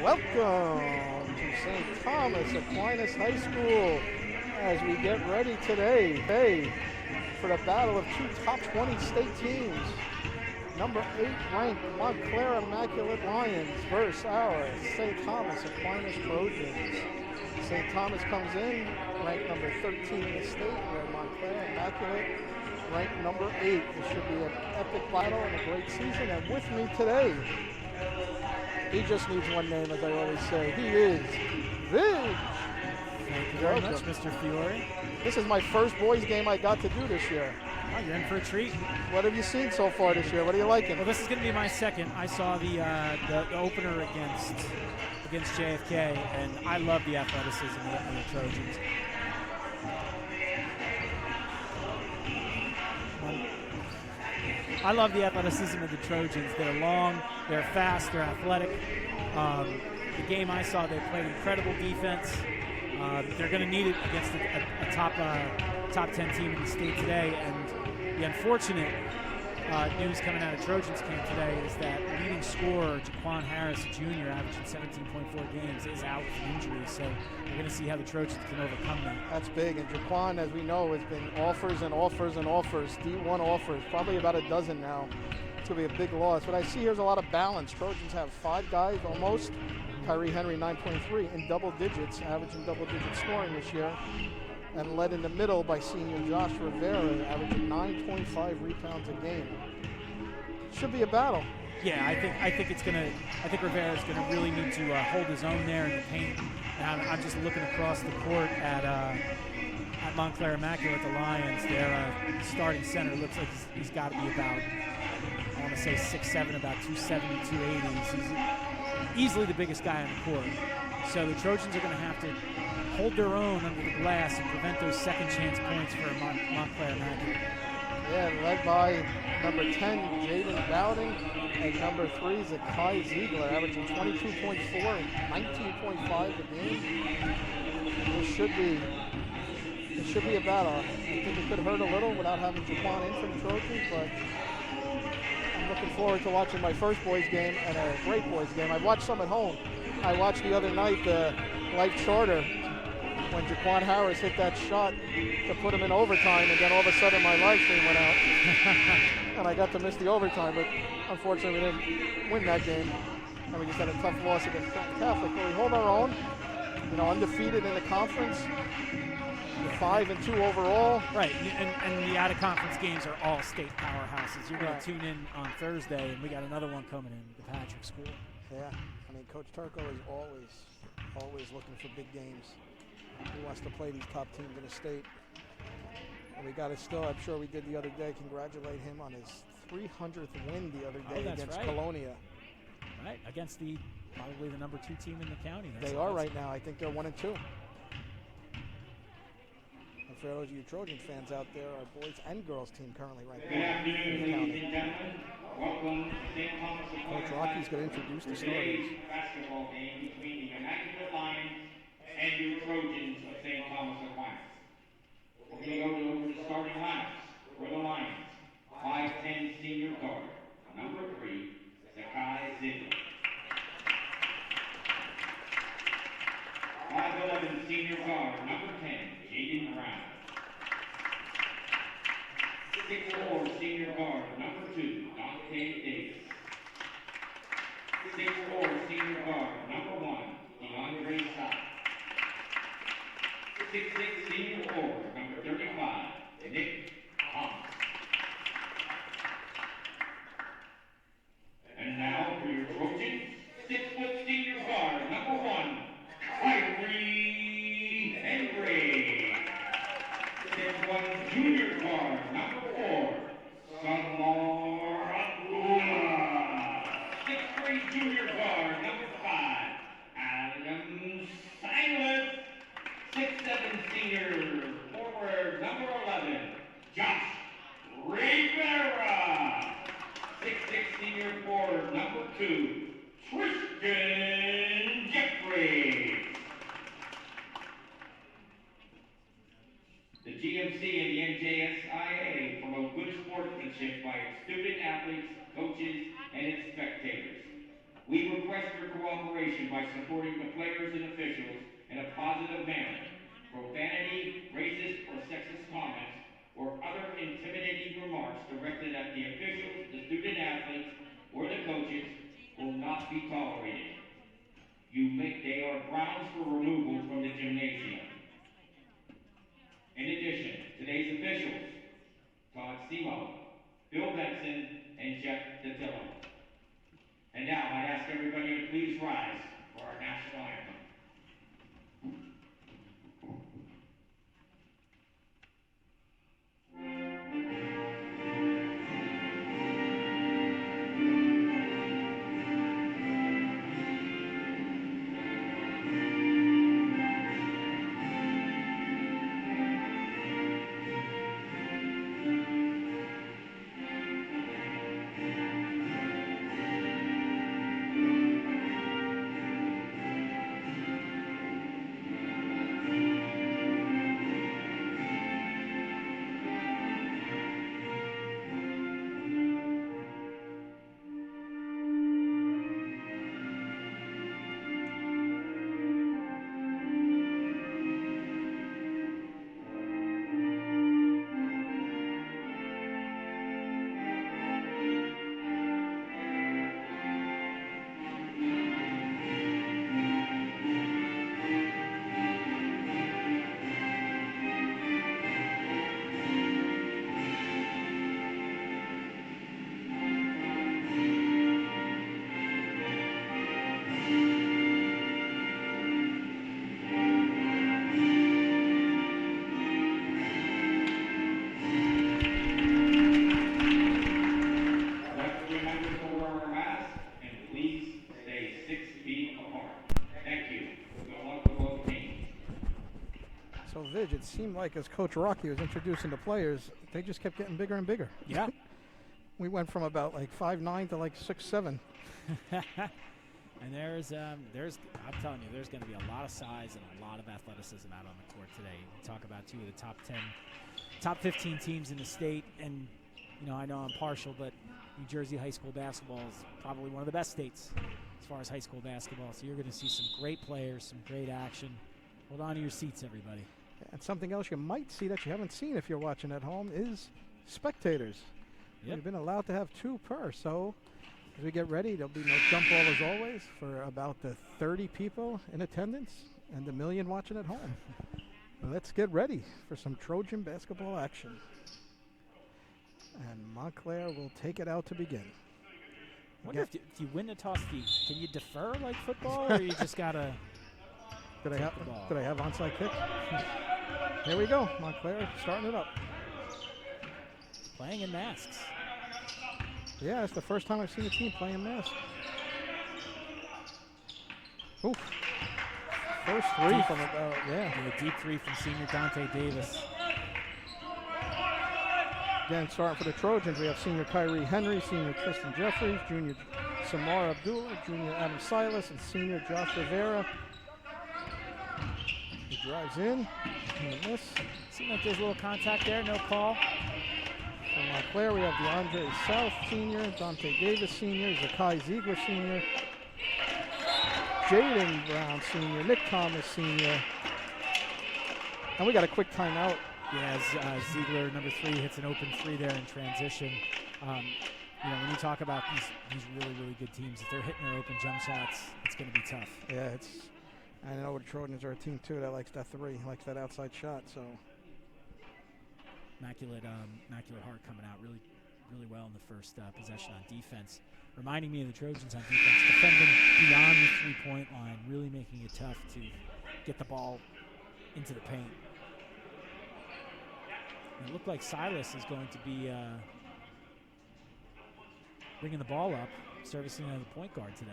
Welcome to St. Thomas Aquinas High School as we get ready today for the battle of two top 20 state teams. Number 8 ranked Montclair Immaculate Lions versus our St. Thomas Aquinas Trojans. St. Thomas comes in ranked number 13 in the state, where Montclair Immaculate ranked number 8. This should be an epic battle and a great season. And with me today, he just needs one name, as I always say. He is Vig. Thank you very much, Mr. Fiore. This is my first boys game I got to do this year. Oh, you're in for a treat. What have you seen so far this year? What are you liking? Well, this is going to be my second. I saw the opener against JFK, and I love the athleticism of the Trojans. I love the athleticism of the Trojans. They're long, they're fast, they're athletic. The game I saw, they played incredible defense. They're going to need it against a top 10 team in the state today. And the unfortunate news coming out of Trojans camp today is that leading scorer Jaquan Harris, Jr., averaging 17.4 games, is out with injury. So we're going to see how the Trojans can overcome that. That's big. And Jaquan, as we know, has been offers and offers and offers, D1 offers, probably about a dozen now. It's going to be a big loss. What I see here is a lot of balance. Trojans have 5 guys almost. Kyrie Henry, 9.3 in double digits, averaging double-digit scoring this year, and led in the middle by senior Josh Rivera, averaging 9.5 rebounds a game. Should be a battle. Yeah, I think Rivera's gonna really need to hold his own there in the paint. And I'm just looking across the court at Montclair Immaculate, the Lions. Their starting center looks like he's got to be about, I want to say 6'7", about 270, 280. He's easily the biggest guy on the court. So the Trojans are going to have to hold their own under the glass and prevent those second chance points for Montclair Immaculate. Yeah, led by number 10, Jaden Bowden, and number 3, Zakai Ziegler, averaging 22.4 and 19.5 a game. It should be a battle. I think it could hurt a little without having Jaquan in for the Trojans, but I'm looking forward to watching my first boys game and a great boys game. I watched some at home. I watched the other night the Life Charter when Jaquan Harris hit that shot to put him in overtime, and then all of a sudden my live stream went out. And I got to miss the overtime, but unfortunately we didn't win that game. And we just had a tough loss against Catholic. But we hold our own, undefeated in the conference. 5-2 overall. Right, and the out-of-conference games are all state powerhouses. You're going to tune in on Thursday, and we got another one coming in, the Patrick School. Yeah, I mean, Coach Turco is always looking for big games. He wants to play these top teams in the state. And we got to still, I'm sure we did the other day, congratulate him on his 300th win the other day against Colonia. Right, against probably the number 2 team in the county. They are right now. I think they're 1-2. For those of you Trojan fans out there, our boys and girls team currently ranked in the county. Welcome to St. Thomas Coach Rocky's going to introduce the starters. Basketball game between the Immaculate Lions and your Trojans of St. Thomas Aquinas. We're going to go over the starting lineups for the Lions. 5'10" senior guard, number 3, Zakai Ziegler. 5'11" senior guard, number 10, Jaden Brown. 6'4" senior guard, number 2, Dante Davis. 6'4" senior guard, number 1, DeAndre Scott. 6'6" senior forward, number 35, Nick Thomas. And now for your Trojans, 6' senior guard, number 1, Kyrie Henry. 6'1" junior guard, number 4, Samar Abdullah. 6'3" junior guard, number 5, Adam Silas. 6'7" senior forward, number 11, Josh Rivera. 6'6" senior forward, number 2, Tristan Jeffrey. The GMC and the NJSIA promote good sportsmanship by its student athletes, coaches, and its spectators. We request request your cooperation by supporting the players and officials in a positive manner. Profanity, racist or sexist comments, or other intimidating remarks directed at the officials, the student athletes, or the coaches will not be tolerated. They are grounds for removal from the gymnasium. In addition, today's officials, Todd Simo, Bill Benson, and Jeff Datillo. And now I'd ask everybody to please rise for our national anthem. It seemed like as Coach Rocky was introducing the players, they just kept getting bigger and bigger. Yeah. We went from about like 5'9" to like 6'7". And there's I'm telling you, there's going to be a lot of size and a lot of athleticism out on the court today. We talk about two of the top 15 teams in the state, and I know I'm partial, but New Jersey high school basketball is probably one of the best states as far as high school basketball. So you're going to see some great players, some great action. Hold on to your seats, everybody. And something else you might see that you haven't seen if you're watching at home is spectators. Yep. We've been allowed to have 2 per, so as we get ready, there'll be no jump ball as always for about the 30 people in attendance and the million watching at home. Let's get ready for some Trojan basketball action. And Montclair will take it out to begin. I wonder if you win the toss, can you defer like football, or you just got to Did I have onside kick? Here we go. Montclair starting it up. Playing in masks. Yeah, it's the first time I've seen a team play in masks. Ooh. First three from about, A deep three from senior Dante Davis. Again, starting for the Trojans, we have senior Kyrie Henry, senior Tristan Jeffries, junior Samar Abdullah, junior Adam Silas, and senior Josh Rivera. He drives in, and a miss. Seems like there's a little contact there, no call. From Montclair, we have DeAndre South, senior, Dante Davis, senior, Zakai Ziegler, senior, Jaden Brown, senior, Nick Thomas, senior. And we got a quick timeout. Yeah, Ziegler, number 3, hits an open 3 there in transition. When you talk about these really, really good teams, if they're hitting their open jump shots, it's going to be tough. Yeah, I know the Trojans are a team, too, that likes that 3, likes that outside shot, so. Immaculate Heart coming out really, really well in the first possession on defense. Reminding me of the Trojans on defense, defending beyond the three-point line, really making it tough to get the ball into the paint. And it looked like Silas is going to be bringing the ball up, servicing as a point guard today.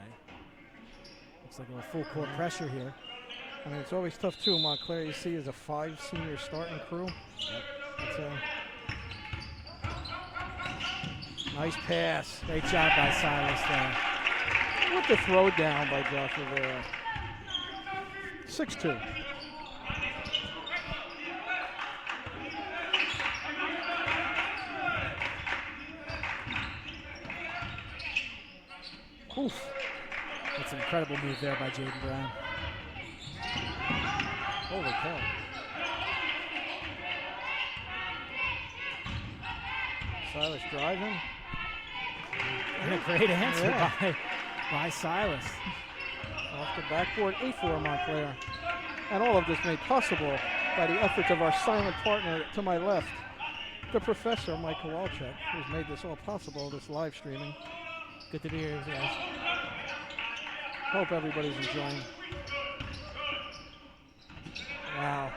Looks like a little full court pressure here. I mean, it's always tough, too. Montclair, you see, is a 5 senior starting crew. Yep. It's a nice pass. Great job by Silas there. With the throw down by Josh Rivera. 6-2. Oof. That's an incredible move there by Jaden Brown. Holy cow. Silas driving. And a great answer by Silas. Off the backboard, 8-4 Montclair. And all of this made possible by the efforts of our silent partner to my left, the professor, Mike Kowalczyk, who's made this all possible, this live streaming. Good to be here, guys. Hope everybody's enjoying. Wow.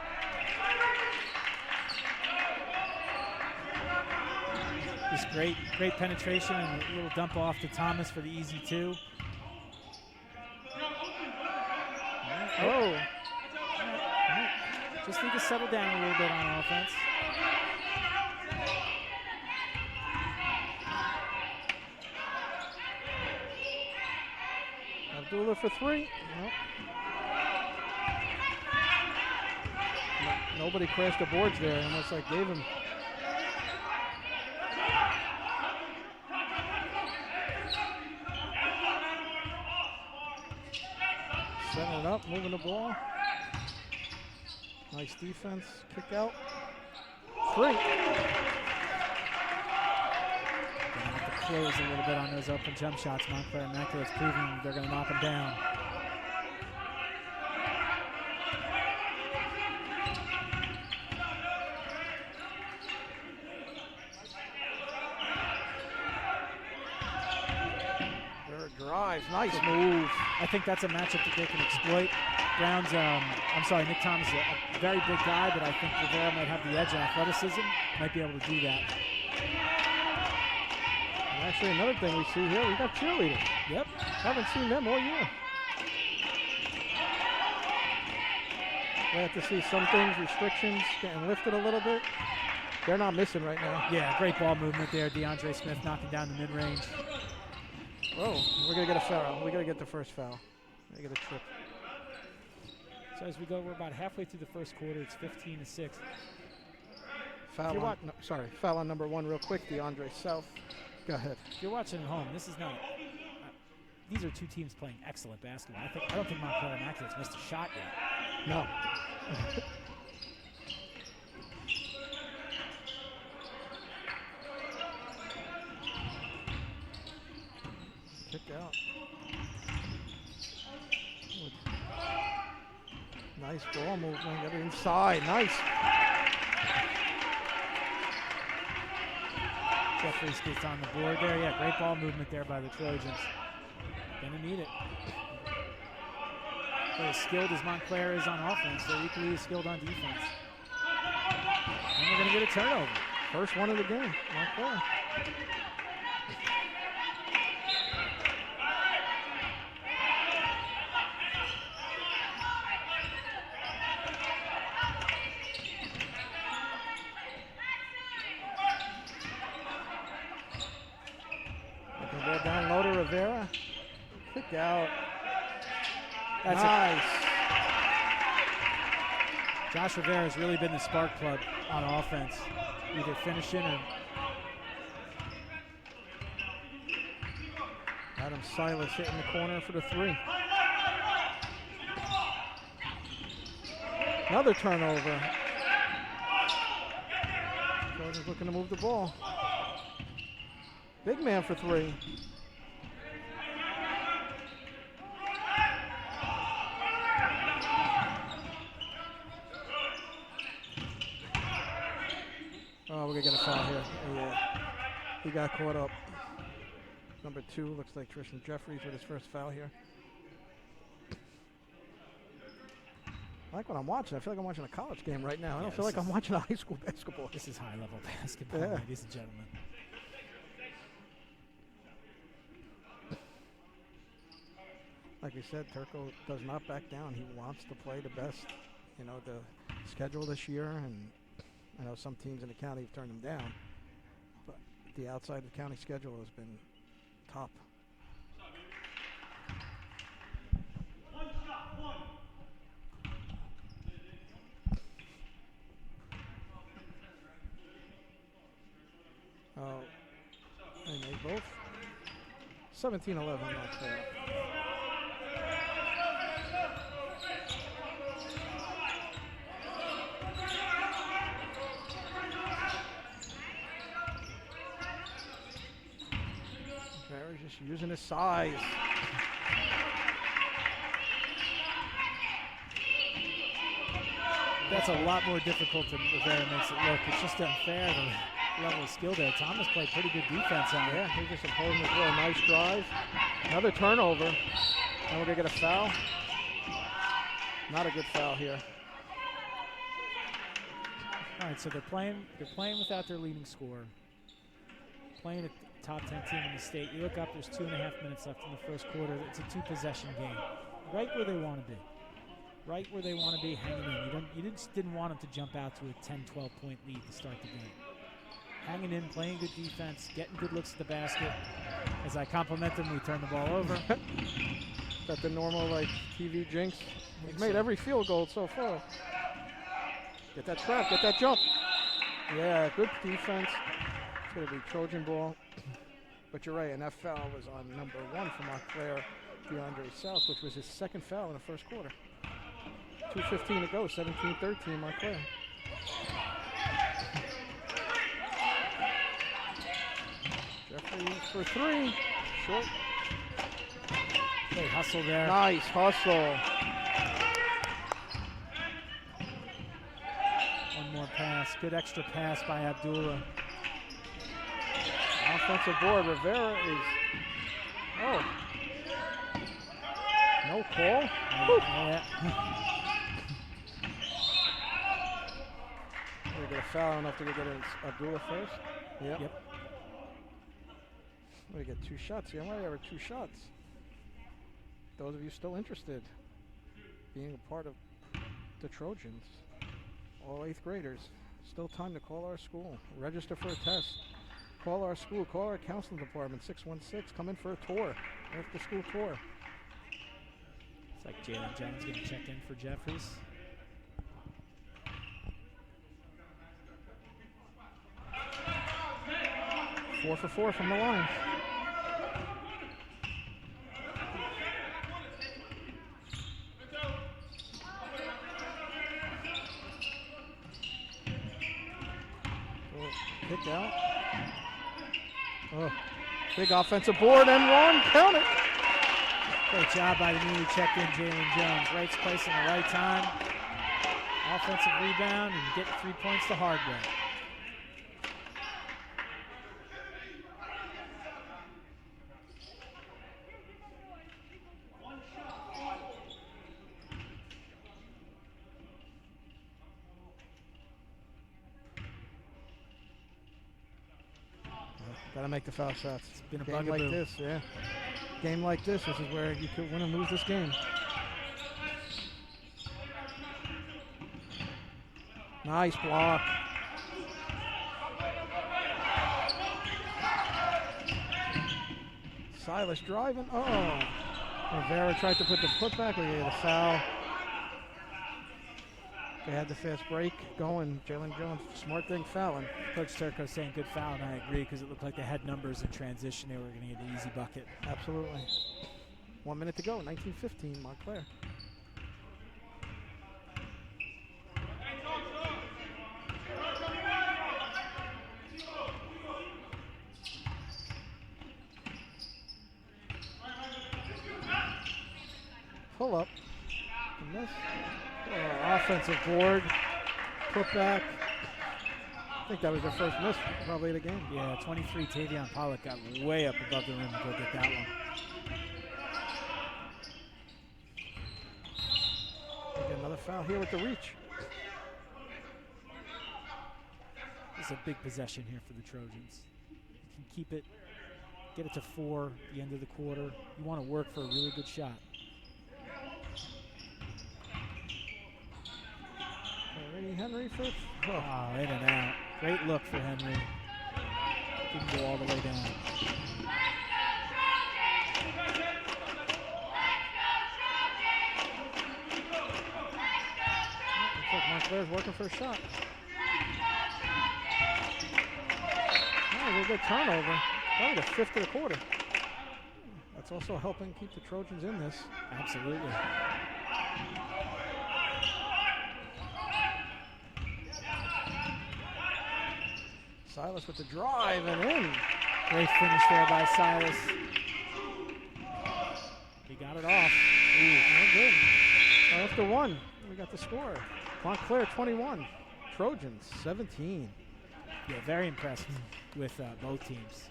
Just great penetration and a little dump off to Thomas for the easy 2. Oh. Just need to settle down a little bit on offense. Abdullah for 3. Nope. Nobody crashed the boards there, almost like gave him. Setting it up, moving the ball. Nice defense, kick out. 3. Gonna have to close a little bit on those open jump shots. Montclair Immaculate's proving they're going to knock them down. Drives, nice move. I think that's a matchup that they can exploit. Brown's, Nick Thomas is a very big guy, but I think Rivera might have the edge in athleticism, might be able to do that. And actually, another thing we see here, we got cheerleaders. Yep. Haven't seen them all year. Glad to see some things, restrictions getting lifted a little bit. They're not missing right now. Yeah, great ball movement there. DeAndre Smith knocking down the mid-range. Oh, we're going to get a foul. We're going to get the first foul. We're going to get a trip. So as we go, we're about halfway through the first quarter. It's 15-6. Foul on, foul on number 1 real quick, DeAndre South. Go ahead. If you're watching at home, this is not, these are two teams playing excellent basketball. I don't think Montclair Immaculate's missed a shot yet. No. Kick out. Nice ball movement. Get it inside. Nice. Jeffries gets on the board there. Yeah, great ball movement there by the Trojans. Gonna need it. They're as skilled as Montclair is on offense. They're equally as skilled on defense. And we're gonna get a turnover. First one of the game. Montclair. Down low to Rivera. Kick out. That's nice. Josh Rivera has really been the spark plug on offense, either finishing or. Adam Silas hitting the corner for the 3. Another turnover. Jordan's looking to move the ball. Big man for 3. Oh, we're going to get a foul here. Yeah. He got caught up. Number 2 looks like Tristan Jeffries with his first foul here. I like what I'm watching. I feel like I'm watching a college game right now. I don't feel like I'm watching a high school basketball. This is high-level basketball, ladies and gentlemen. Like we said, Turco does not back down. He wants to play the best. You know, the schedule this year, and I know some teams in the county have turned him down, but the outside of the county schedule has been top. Oh, they made both. 17-11 not there. using his size. That's a lot more difficult than Rivera makes it look. It's just unfair, the level of skill there. Thomas played pretty good defense on it. Yeah, he just imposed a real nice drive. Another turnover. And we're going to get a foul. Not a good foul here. All right, so they're playing without their leading scorer. Playing a top 10 team in the state. You look up, there's 2.5 minutes left in the first quarter. It's a 2-possession game. Right where they want to be. Right where they want to be, hanging in. You just didn't want them to jump out to a 10, 12-point lead to start the game. Hanging in, playing good defense, getting good looks at the basket. As I compliment them, we turn the ball over. Is that the normal, like, TV jinx? He's made every field goal so far. Get that trap, get that jump. Yeah, good defense. It's going to be Trojan ball. But you're right, and that foul was on number 1 for Montclair, DeAndre South, which was his second foul in the first quarter. 2:15 to go, 17-13 Montclair. Jeffrey for 3, short. Great hustle there. Nice hustle. One more pass, good extra pass by Abdullah. Offensive board, Rivera is, no call. Yeah. We get a foul enough to get Abdullah first. Yep. We get 2 shots. Yeah, why ever 2 shots? Those of you still interested, being a part of the Trojans, all 8th graders, still time to call our school. Register for a test. Call our school. Call our counseling department, 616. Come in for a tour, after school tour. It's like Jalen Jones getting checked in for Jeffries. 4 for 4 from the line. Kick out. Oh, big offensive board and 1. Count it. Great job by the newly checked in Jalen Jones. Right place in the right time. Offensive rebound and get 3 points the hard way. Gotta make the foul shots. It's been a game bugaboo. like this, yeah. Game like this is where you could win and lose this game. Nice block. Silas driving. Oh. Rivera tried to put the putback. We get a foul. They had the fast break going. Jalen Jones, smart thing, fouling. Coach Turco saying good foul, and I agree because it looked like they had numbers in transition. They were going to get an easy bucket. Absolutely. 1 minute to go, 19-15, Montclair. Pull up. And this. Offensive board. Put back. I think that was their first miss probably of the game. Yeah, 23, Tavion Pollock got way up above the rim to go get that one. We get another foul here with the reach. This is a big possession here for the Trojans. You can keep it, get it to 4 at the end of the quarter. You want to work for a really good shot. Henry for Oh, in and out. Great look for Henry. Didn't go all the way down. Looks like Montclair's working for a shot. Oh, a good turnover. Probably the 5th of the quarter. That's also helping keep the Trojans in this. Absolutely. Silas with the drive and in. Great finish there by Silas. He got it off. Ooh, well, good. After one, we got the score. Montclair 21, Trojans 17. Yeah, very impressed with both teams.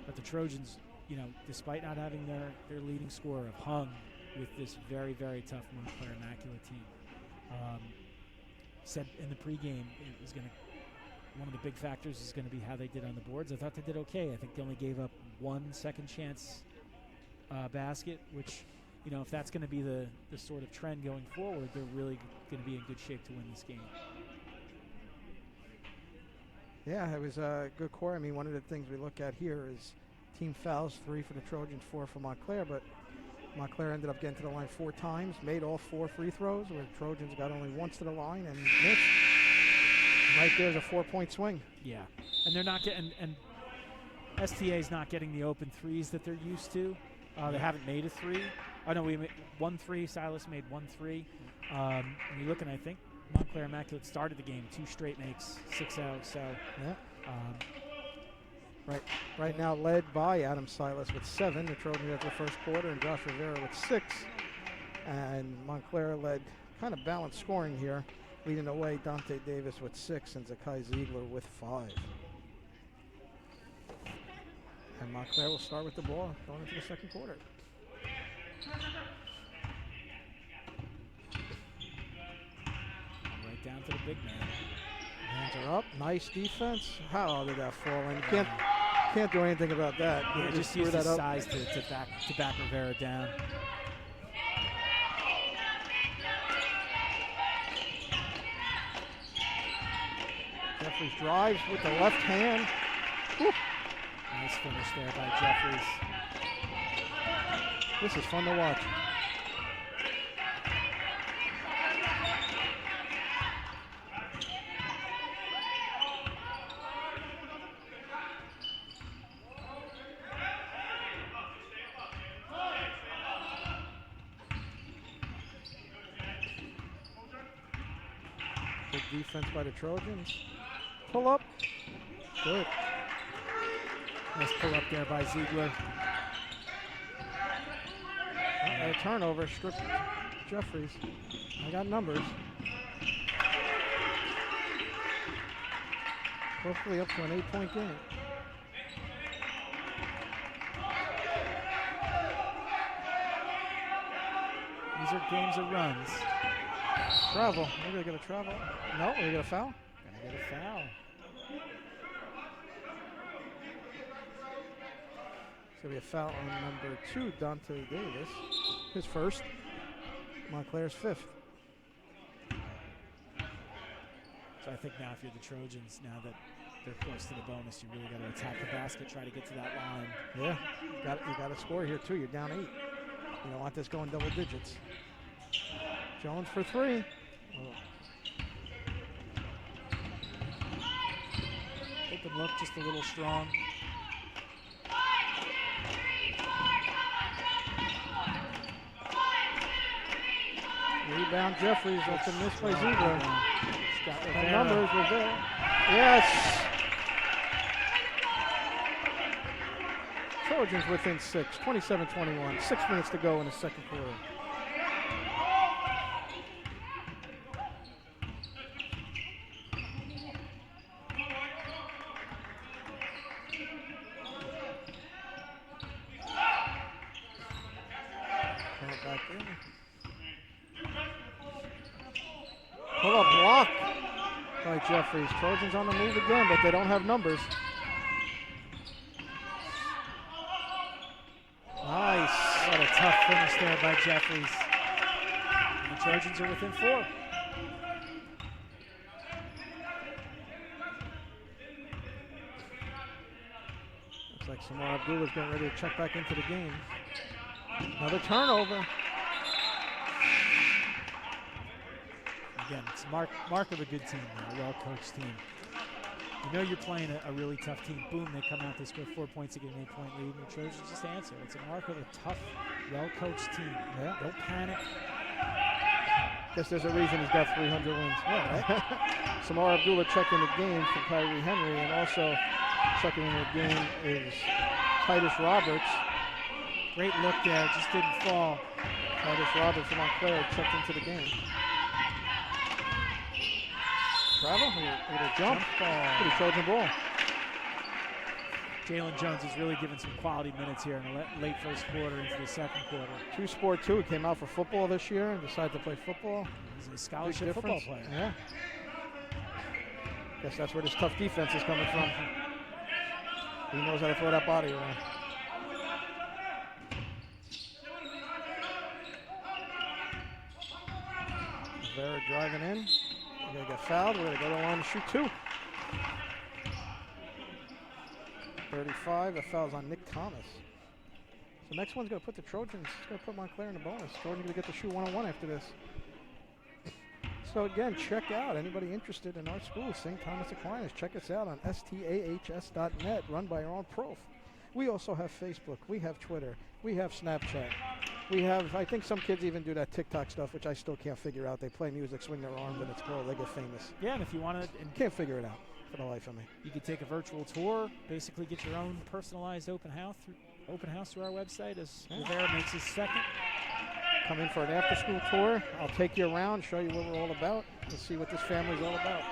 But the Trojans, you know, despite not having their leading scorer, have hung with this very, very tough Montclair Immaculate team. Said in the pregame it was going to, one of the big factors is going to be how they did on the boards. I thought they did okay. I think they only gave up 1 second chance basket, which, you know, if that's going to be the sort of trend going forward, they're really going to be in good shape to win this game. Yeah, it was a good core. I mean, one of the things we look at here is team fouls, 3 for the Trojans, 4 for Montclair, but Montclair ended up getting to the line 4 times, made all 4 free throws, where the Trojans got only once to the line and missed. Right there's a 4-point swing. Yeah, and they're not getting, and STA's not getting the open threes that they're used to. They haven't made a 3. Oh no, we made 1 3. Silas made 1 3. And you're looking, I think Montclair Immaculate started the game 2 straight makes, 6 out. So yeah. Right now led by Adam Silas with 7. The Trojans after the first quarter, and Josh Rivera with 6. And Montclair led kind of balanced scoring here, leading the way Dante Davis with 6 and Zakai Ziegler with 5. And Montclair will start with the ball going into the second quarter. Right down to the big man. Hands are up. Nice defense. How did that fall in? You can't do anything about that. Yeah, just use his size to back Rivera down. Jeffries drives with the left hand. Whew. Nice finish there by Jeffries. This is fun to watch. Good defense by the Trojans. Pull up. Good. Nice pull up there by Ziegler. A turnover, stripped Jeffries. I got numbers. Hopefully up to an 8-point game. These are games of runs. Travel. We're going to get a travel. No, we're going to get a foul. Gonna get a foul. It's going to be a foul on number 2, Dante Davis. His first. Montclair's 5th. So I think now if you're the Trojans, now that they're close to the bonus, you really got to attack the basket, try to get to that line. Yeah, you got to score here too. You're down 8. You don't want this going double digits. Jones for 3. Oh. Open look, just a little strong. Rebound Jeffries. That's a miss by Ziegler. Scott The Rivera. numbers were there. Yes. Trojans within 6. 27-21. 6 minutes to go in the second quarter. Back in. Pull up block by Jeffries. Trojans on the move again, but they don't have numbers. Nice. What a tough finish there by Jeffries. And the Trojans are within 4. Looks like Samar Abdullah getting ready to check back into the game. Another turnover. Again, it's mark of a good team, a well-coached team. You know you're playing a really tough team. Boom, they come out, they score 4 points to get an 8-point lead, and the Trojans just answer. It's a mark of a tough, well-coached team. Yeah. Don't panic. Guess there's a reason he's got 300 wins. Yeah, right? Samar Abdullah checking the game for Kyrie Henry, and also checking in the game is Titus Roberts. Great look there, just didn't fall. Titus Roberts from Montclair checked into the game. Travel, little jump ball. Pretty Trojan ball. Jalen Jones is really giving some quality minutes here in the late first quarter into the second quarter. True sport too. He came out for football this year and decided to play football. He's a scholarship football player. Yeah. Guess that's where this tough defense is coming from. He knows how to throw that body around. Vera driving in. We're going to get fouled. We're going to go to the line to shoot 2. 35. The foul's on Nick Thomas. So next one's going to put the Trojans. It's going to put Montclair in the bonus. Trojans going to get to shoot 1-on-1 after this. So again, check out anybody interested in our school, St. Thomas Aquinas. Check us out on stahs.net, run by our own prof. We also have Facebook. We have Twitter. We have Snapchat. We have, I think some kids even do that TikTok stuff, which I still can't figure out. They play music, swing their arms, and it's cool. They get famous. Yeah, and if you want to... Can't figure it out for the life of me. You could take a virtual tour, basically get your own personalized open house through our website as Rivera makes his second. Come in for an after-school tour. I'll take you around, show you what we're all about, and see what this family's all about.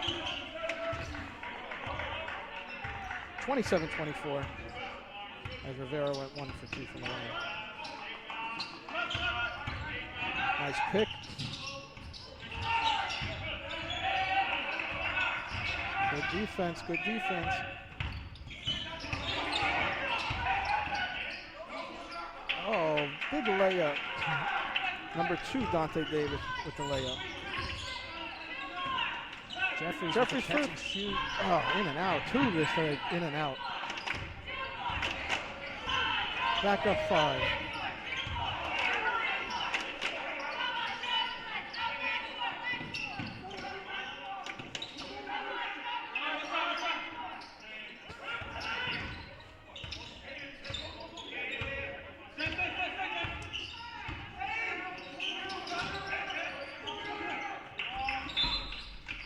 27-24. As Rivera went 1 for 2 from the line. Nice pick. Good defense, good defense. Oh, big layup. Number 2, Dante Davis with the layup. Jeffries catch and shoot. Oh, in and out. 2 this time, in and out. Back up 5.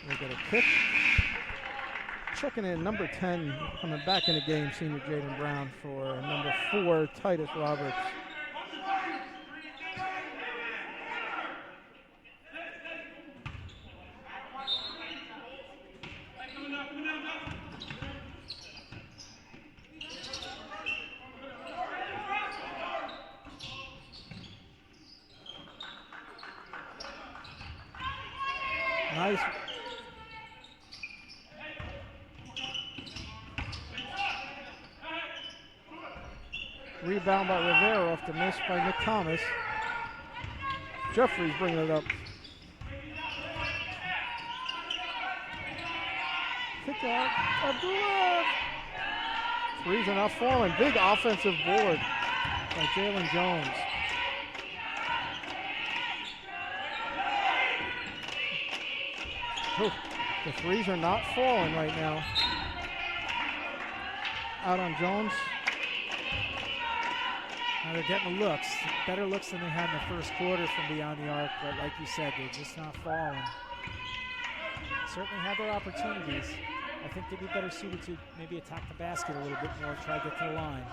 We get a kick. Checking in, number 10, coming back in the game, senior Jaden Brown for number 4, Titus Roberts. Nice. Rebound by Rivera off the miss by Nick Thomas. Jeffries bringing it up. Kick out. Abdullah. 3s are not falling. Big offensive board by Jalen Jones. Ooh, the 3s are not falling right now. Out on Jones. Now they're getting the looks, better looks than they had in the first quarter from beyond the arc, but like you said, they're just not falling. Certainly had their opportunities. I think they'd be better suited to maybe attack the basket a little bit more, try to get to the line.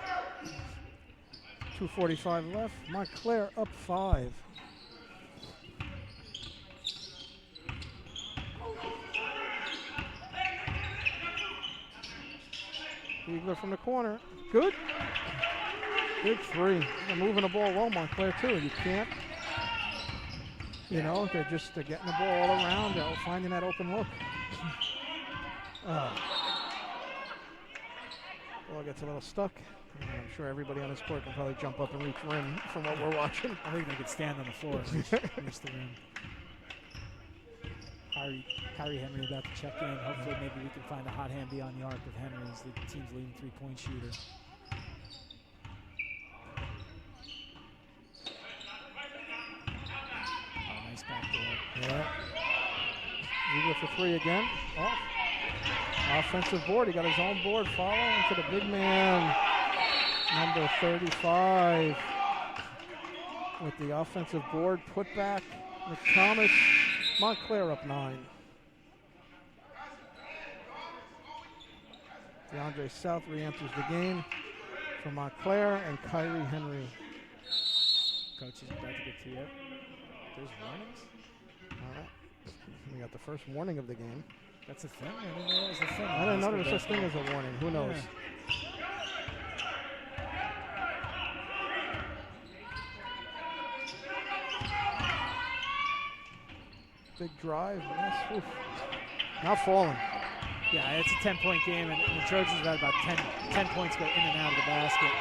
2:45 left. Montclair up 5. Eagler from the corner. Good. Big 3. They're moving the ball well, Montclair, too. You can't, they're getting the ball all around, finding that open look. Ball gets a little stuck. I'm sure everybody on this court can probably jump up and reach rim from what we're watching. I think they could stand on the floor and reach the rim. Kyrie Henry about to check in. Hopefully maybe we can find a hot hand beyond the arc with Henry as the team's leading 3-point shooter. Oh, nice back door. Yeah. Eagle for 3 again. Off. Offensive board. He got his own board following to the big man. Number 35. With the offensive board put back. With Thomas. Montclair up 9. DeAndre South re-enters the game for Montclair and Kyrie Henry. she's about to get to you. There's warnings? All right. We got the first warning of the game. That's a thing? I didn't know that was a thing. I didn't know there was such thing as a warning. Who knows? Yeah. Big drive. Yes. Oof. Not falling. Yeah, it's a 10-point game, and the Trojans have had about 10 points go in and out of the basket.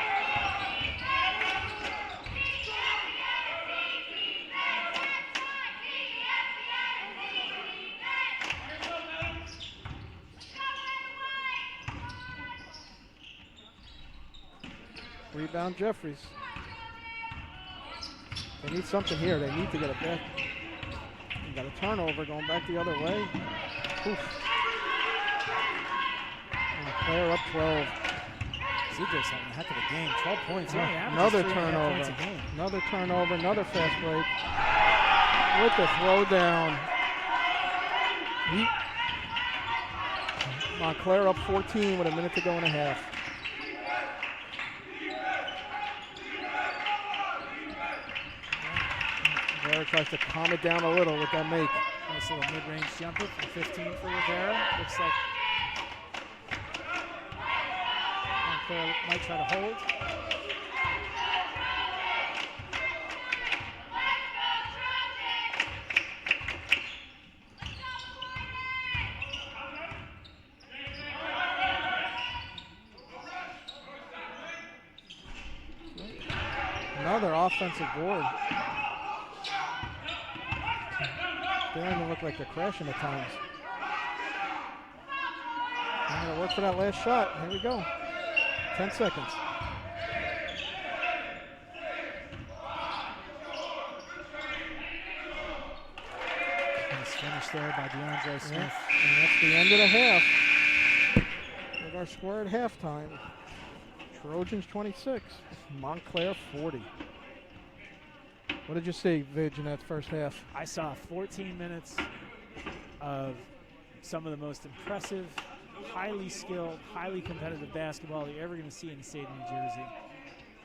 Rebound Jeffries. They need something here. They need to get it back. You got a turnover going back the other way. Oof. Montclair up 12. Ziegler's having a heck of a game. 12 points. Another turnover. Another turnover. Another fast break. With the throw down. Montclair up 14 with a minute to go and a half. Rivera tries to calm it down a little with that make. Nice little mid-range jumper from 15 for Rivera. Looks like Montclair might try to hold. Another offensive board. They don't even look like they're crashing at times. I'm going to work for that last shot. Here we go. 10 seconds. Nice finish there by DeAndre Smith. And that's the end of the half. With our score at halftime. Trojans 26, Montclair 40. What did you see, Vidge, in that first half? I saw 14 minutes of some of the most impressive, highly skilled, highly competitive basketball you're ever going to see in the state of New Jersey.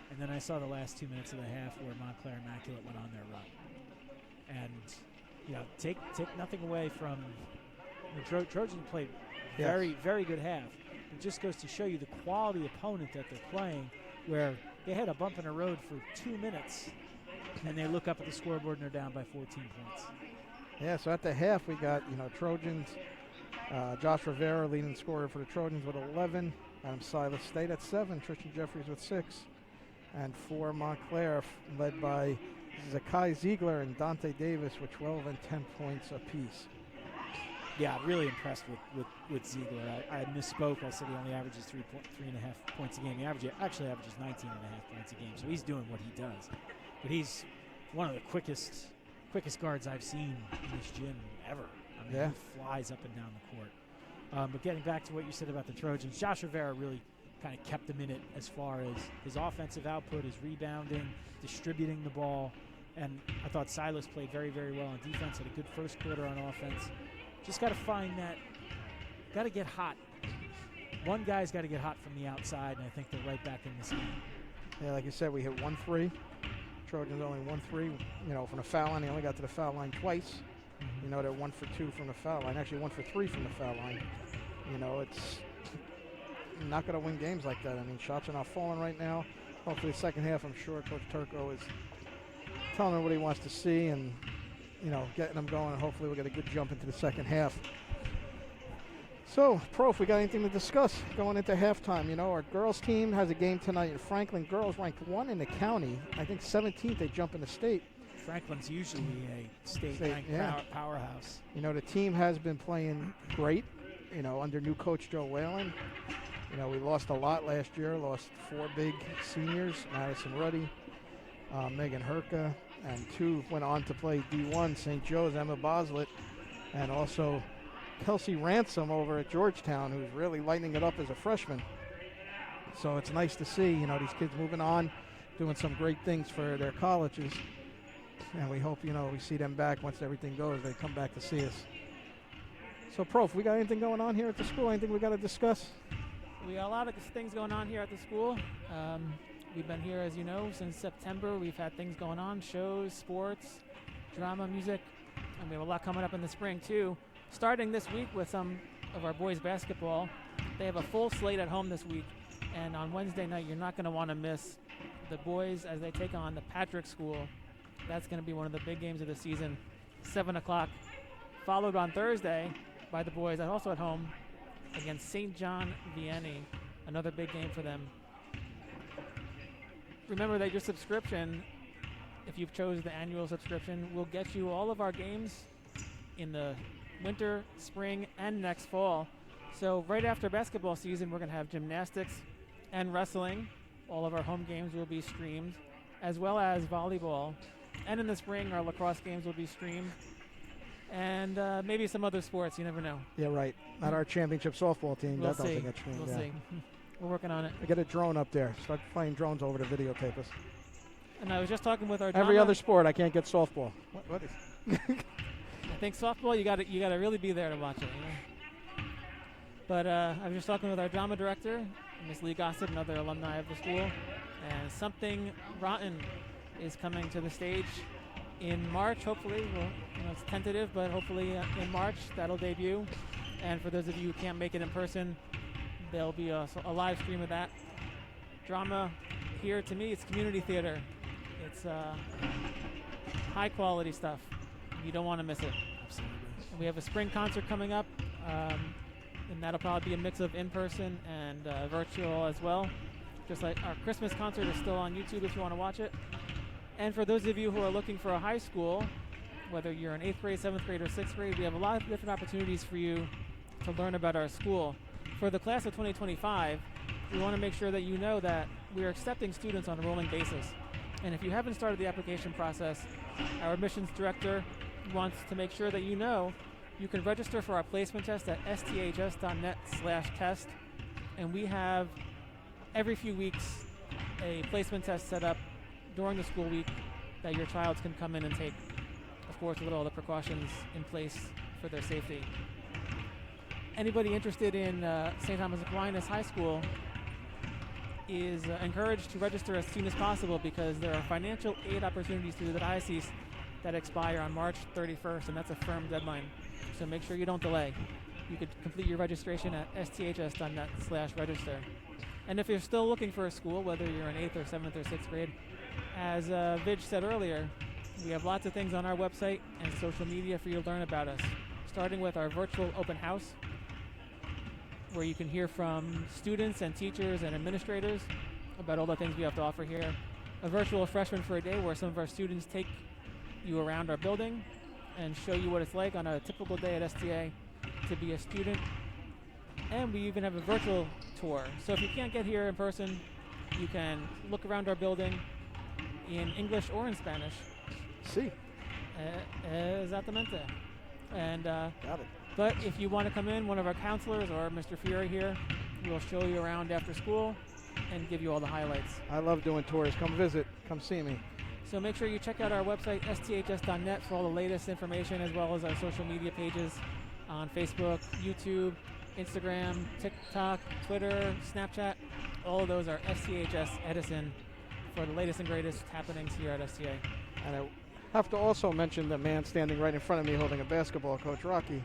And then I saw the last 2 minutes of the half where Montclair Immaculate went on their run. And, you know, take nothing away from the Trojans played very, very good half. It just goes to show you the quality opponent that they're playing, where they had a bump in the road for 2 minutes, and they look up at the scoreboard and they're down by 14 points. Yeah, so at the half we got, Trojans, Josh Rivera leading scorer for the Trojans with 11, Adam Silas State at 7, Tristan Jeffries with 6, and for Montclair led by Zakai Ziegler and Dante Davis with 12 and 10 points apiece. Yeah, really impressed with Ziegler. I misspoke. I said he only averages 3.5 points a game. He actually averages 19.5 points a game. So he's doing what he does. But he's one of the quickest guards I've seen in this gym ever. I mean, he flies up and down the court. But getting back to what you said about the Trojans, Josh Rivera really kind of kept them in it as far as his offensive output, his rebounding, distributing the ball. And I thought Silas played very, very well on defense, had a good first quarter on offense. Just got to find that, got to get hot. One guy's got to get hot from the outside, and I think they're right back in this game. Yeah, like you said, we hit 1 3. Trojans only 1 3. From the foul line, they only got to the foul line twice. Mm-hmm. They're 1 for 2 from the foul line. Actually, 1 for 3 from the foul line. It's not going to win games like that. I mean, shots are not falling right now. Hopefully, the second half, I'm sure Coach Turco is telling them what he wants to see and getting them going, and hopefully we'll get a good jump into the second half. So, Prof, we got anything to discuss going into halftime? Our girls team has a game tonight in Franklin. Girls ranked 1 in the county. I think 17th they jump in the state. Franklin's usually a state-ranked powerhouse. The team has been playing great, under new coach Joe Whalen. We lost a lot last year, lost 4 big seniors, Madison Ruddy, Megan Herka, and 2 went on to play D1, St. Joe's, Emma Boslett, and also Kelsey Ransom over at Georgetown, who's really lighting it up as a freshman. So it's nice to see, these kids moving on, doing some great things for their colleges. And we hope, we see them back once everything goes. They come back to see us. So, Prof, we got anything going on here at the school? Anything we got to discuss? We got a lot of things going on here at the school. We've been here, as you know, since September. We've had things going on, shows, sports, drama, music, and we have a lot coming up in the spring, too. Starting this week with some of our boys' basketball. They have a full slate at home this week, and on Wednesday night, you're not going to want to miss the boys as they take on the Patrick School. That's going to be one of the big games of the season, 7 o'clock, followed on Thursday by the boys also at home against St. John Vianney, another big game for them. Remember that your subscription, if you've chosen the annual subscription, will get you all of our games in the winter, spring, and next fall. So right after basketball season, we're going to have gymnastics and wrestling. All of our home games will be streamed, as well as volleyball. And in the spring, our lacrosse games will be streamed. And maybe some other sports, you never know. Yeah, right. Not our championship softball team. We'll that see. doesn't get streamed. We'll see. We're working on it. We get a drone up there. Start playing drones over to videotape us. And I was just talking with our Every other sport, I can't get softball. What is? I think softball, you got to really be there to watch it. You know? But I was just talking with our drama director, Miss Lee Gossett, another alumni of the school, and Something Rotten is coming to the stage in March. Hopefully, it's tentative, but hopefully in March that'll debut. And for those of you who can't make it in person, there'll be a live stream of that. Drama here, to me, it's community theater. It's high quality stuff. You don't want to miss it. Absolutely. And we have a spring concert coming up, and that'll probably be a mix of in-person and virtual as well. Just like our Christmas concert is still on YouTube if you want to watch it. And for those of you who are looking for a high school, whether you're in 8th grade, 7th grade, or 6th grade, we have a lot of different opportunities for you to learn about our school. For the class of 2025, we want to make sure that you know that we are accepting students on a rolling basis. And if you haven't started the application process, our admissions director wants to make sure that you know you can register for our placement test at sths.net/test. And we have every few weeks a placement test set up during the school week that your child can come in and take, of course, with all the precautions in place for their safety. Anybody interested in St. Thomas Aquinas High School is encouraged to register as soon as possible, because there are financial aid opportunities through the diocese that expire on March 31st, and that's a firm deadline. So make sure you don't delay. You could complete your registration at sths.net/register. And if you're still looking for a school, whether you're in 8th or 7th or 6th grade, as Vidge said earlier, we have lots of things on our website and social media for you to learn about us, starting with our virtual open house, where you can hear from students and teachers and administrators about all the things we have to offer here. A virtual freshman for a day, where some of our students take you around our building and show you what it's like on a typical day at STA to be a student. And we even have a virtual tour. So if you can't get here in person, you can look around our building in English or in Spanish. See. Exactamente. And Got it. but if you want to come in, one of our counselors or Mr. Fury here will show you around after school and give you all the highlights. I love doing tours. Come visit. Come see me. So make sure you check out our website, sths.net, for all the latest information, as well as our social media pages on Facebook, YouTube, Instagram, TikTok, Twitter, Snapchat. All of those are STHS Edison for the latest and greatest happenings here at STA. And I have to also mention the man standing right in front of me holding a basketball, Coach Rocky.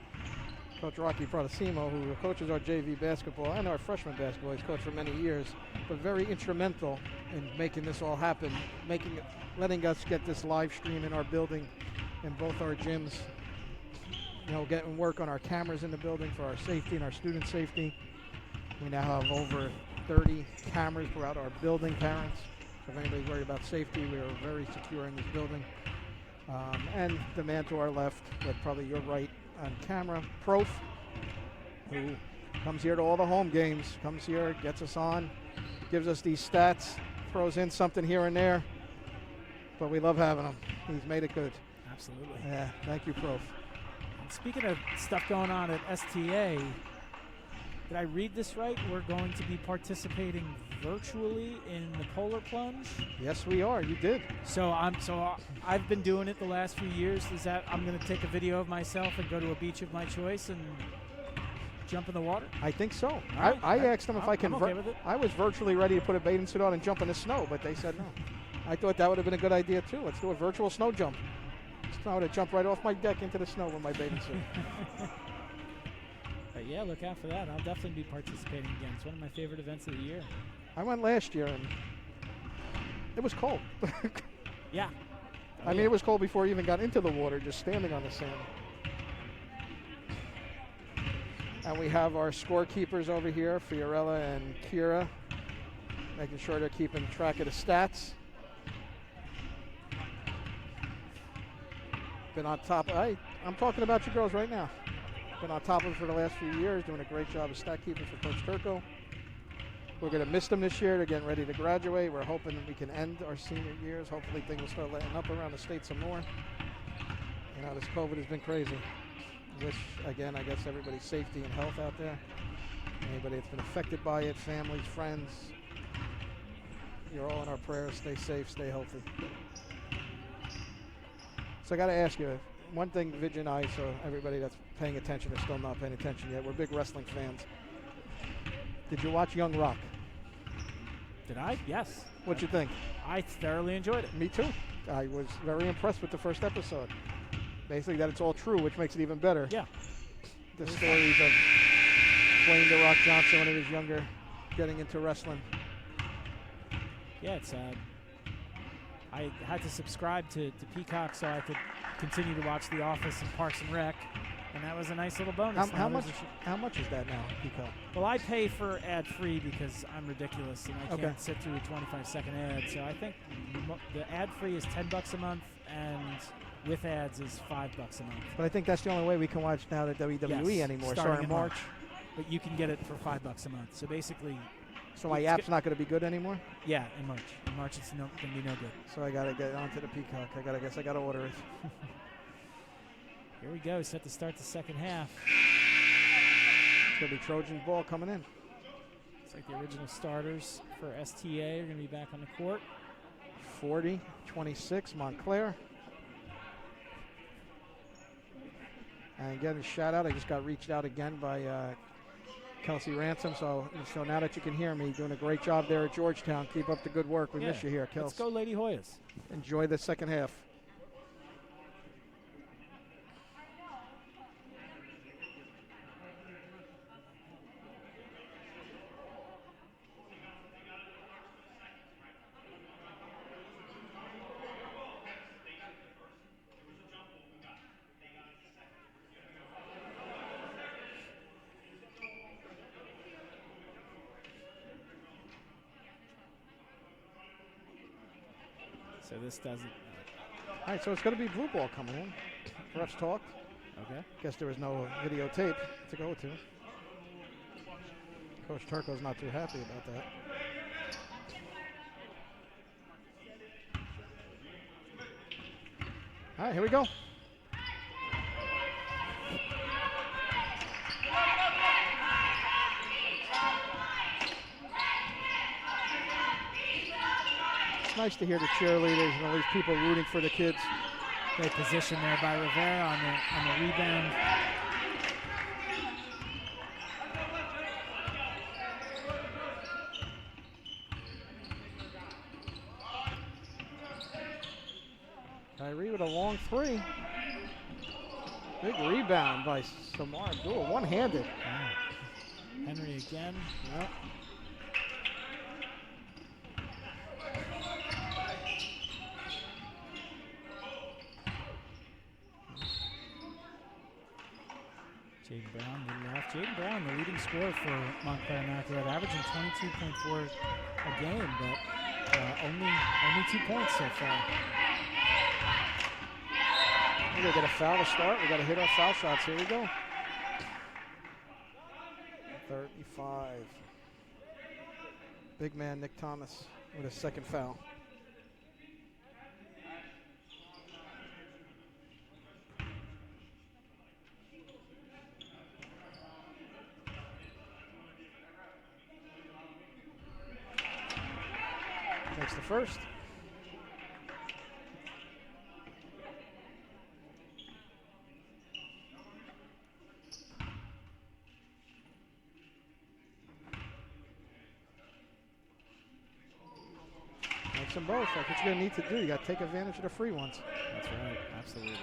Coach Rocky Pratissimo, who coaches our JV basketball and our freshman basketball. He's coached for many years, but very instrumental in making this all happen, letting us get this live stream in our building, in both our gyms. You know, getting work on our cameras in the building for our safety and our student safety. We now have over 30 cameras throughout our building, parents. So if anybody's worried about safety, we are very secure in this building. And the man to our left, but probably your right on camera, Prof, who comes here to all the home games, comes here, gets us on, gives us these stats, throws in something here and there, but we love having him. He's made it good. Absolutely. Yeah, thank you, Prof. Speaking of stuff going on at STA, did I read this right? We're going to be participating virtually in the polar plunge. Yes, we are. You did. So I've been doing it the last few years. Is that I'm going to take a video of myself and go to a beach of my choice and jump in the water? I think so. All right. I asked them if I can. I'm okay with it. I was virtually ready to put a bathing suit on and jump in the snow, but they said no. I thought that would have been a good idea too. Let's do a virtual snow jump. I would have jumped right off my deck into the snow with my bathing suit. But yeah, look out for that. I'll definitely be participating again. It's one of my favorite events of the year. I went last year and it was cold. Yeah. I mean, it was cold before I even got into the water, just standing on the sand. And we have our scorekeepers over here, Fiorella and Kira, making sure they're keeping track of the stats. Been on top. I'm talking about you girls right now. Been on top of it for the last few years, doing a great job of stat keeping for Coach Turco. We're going to miss them this year. They're getting ready to graduate. We're hoping that we can end our senior years. Hopefully things will start letting up around the state some more. You know, this COVID has been crazy. Wish, again, I guess everybody's safety and health out there. Anybody that's been affected by it, families, friends, you're all in our prayers. Stay safe, stay healthy. So I got to ask you, one thing, Vidge and I, so everybody that's paying attention or still not paying attention yet, we're big wrestling fans. Did you watch Young Rock? Did I? Yes. What'd you think? I thoroughly enjoyed it. Me too. I was very impressed with the first episode. Basically that it's all true, which makes it even better. Yeah. The stories of Dwayne "The Rock" Johnson when he was younger, getting into wrestling. Yeah, it's I had to subscribe to Peacock so I could continue to watch The Office and Parks and Rec, and that was a nice little bonus. How much is that now, Peacock? Well, I pay for ad-free because I'm ridiculous and I can't sit through a 25-second ad. So I think the ad-free is $10 a month, and with ads is $5 a month. But I think that's the only way we can watch now the WWE anymore. Starting in March. But you can get it for $5 a month. So basically, so my app's not going to be good anymore? Yeah, in March. In March, it's going to be no good. So I got to get onto the Peacock. I guess I got to order it. Here we go. Set to start the second half. It's going to be Trojan ball coming in. Looks like the original starters for STA are going to be back on the court. 40-26, Montclair. And again, a shout out. I just got reached out again by Kelsey Ransom. So now that you can hear me, doing a great job there at Georgetown. Keep up the good work. We miss you here, Kelsey. Let's go, Lady Hoyas. Enjoy the second half. So this doesn't. All right, so it's going to be blue ball coming in. Refs talked. Okay. Guess there was no videotape to go to. Coach Turco's not too happy about that. All right, here we go. Nice to hear the cheerleaders and all these people rooting for the kids. Great position there by Rivera on the rebound. Kyrie with a long three. Big rebound by Samar Abdul, one-handed. Wow. Henry again. Yep. Jaden Brown, the leading scorer for Montclair Immaculate, averaging 22.4 a game, but only 2 points so far. We're going to get a foul to start. We got to hit our foul shots. Here we go. 35. Big man Nick Thomas with a second foul. Takes the first. Mix them both. That's what you're going to need to do. You got to take advantage of the free ones. That's right. Absolutely.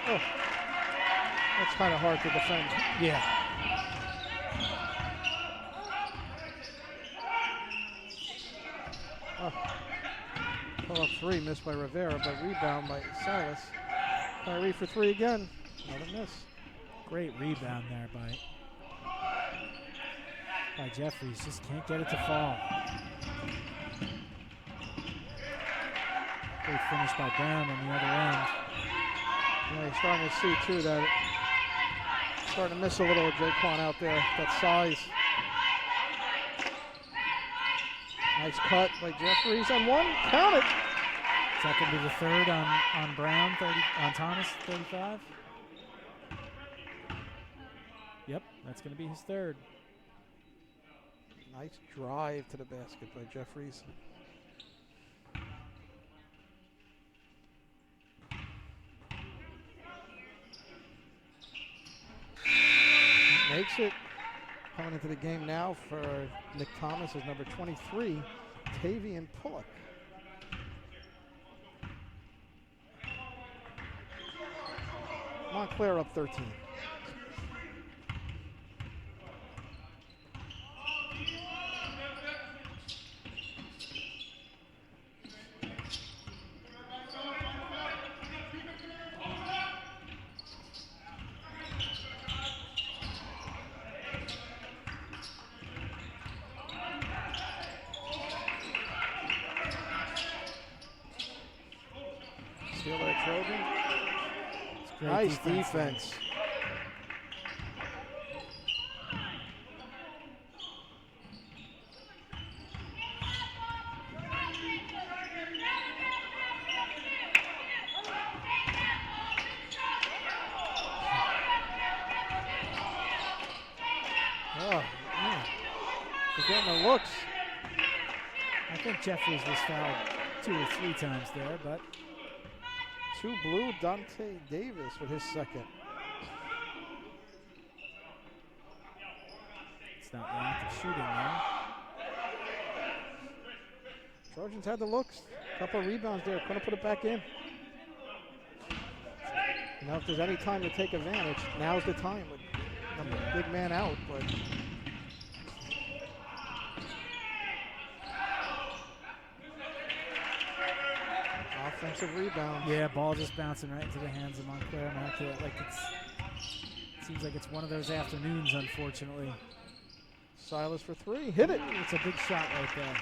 Oh, that's kind of hard to defend. Yeah. Pull up three, missed by Rivera, but rebound by Silas. Kyrie for three again. Another miss. Great rebound there by Jeffries. Just can't get it to fall. Great finish by Brown on the other end. Yeah, you're starting to see too that starting to miss a little of Jaquan out there. That size. Nice cut by Jeffries on one. Count it. Is that going to be the third on Brown, on Thomas, 35? Yep, that's going to be his third. Nice drive to the basket by Jeffries. Makes it. Coming into the game now for Nick Thomas is number 23, Tavian Pullock. Montclair up 13. Steal by Trojan. Nice defense. Oh, man. They're getting the looks. I think Jeffries was fouled 2 or 3 times there, but two blue, Dante Davis with his second. it's not the act of shooting there. Trojans had the looks. Couple of rebounds there. Couldn't put it back in. You know, if there's any time to take advantage, now's the time with the big man out. But offensive rebound. Yeah, ball just bouncing right into the hands of Montclair Immaculate. Like it seems like it's one of those afternoons, unfortunately. Silas for three. Hit it. It's a big shot right there.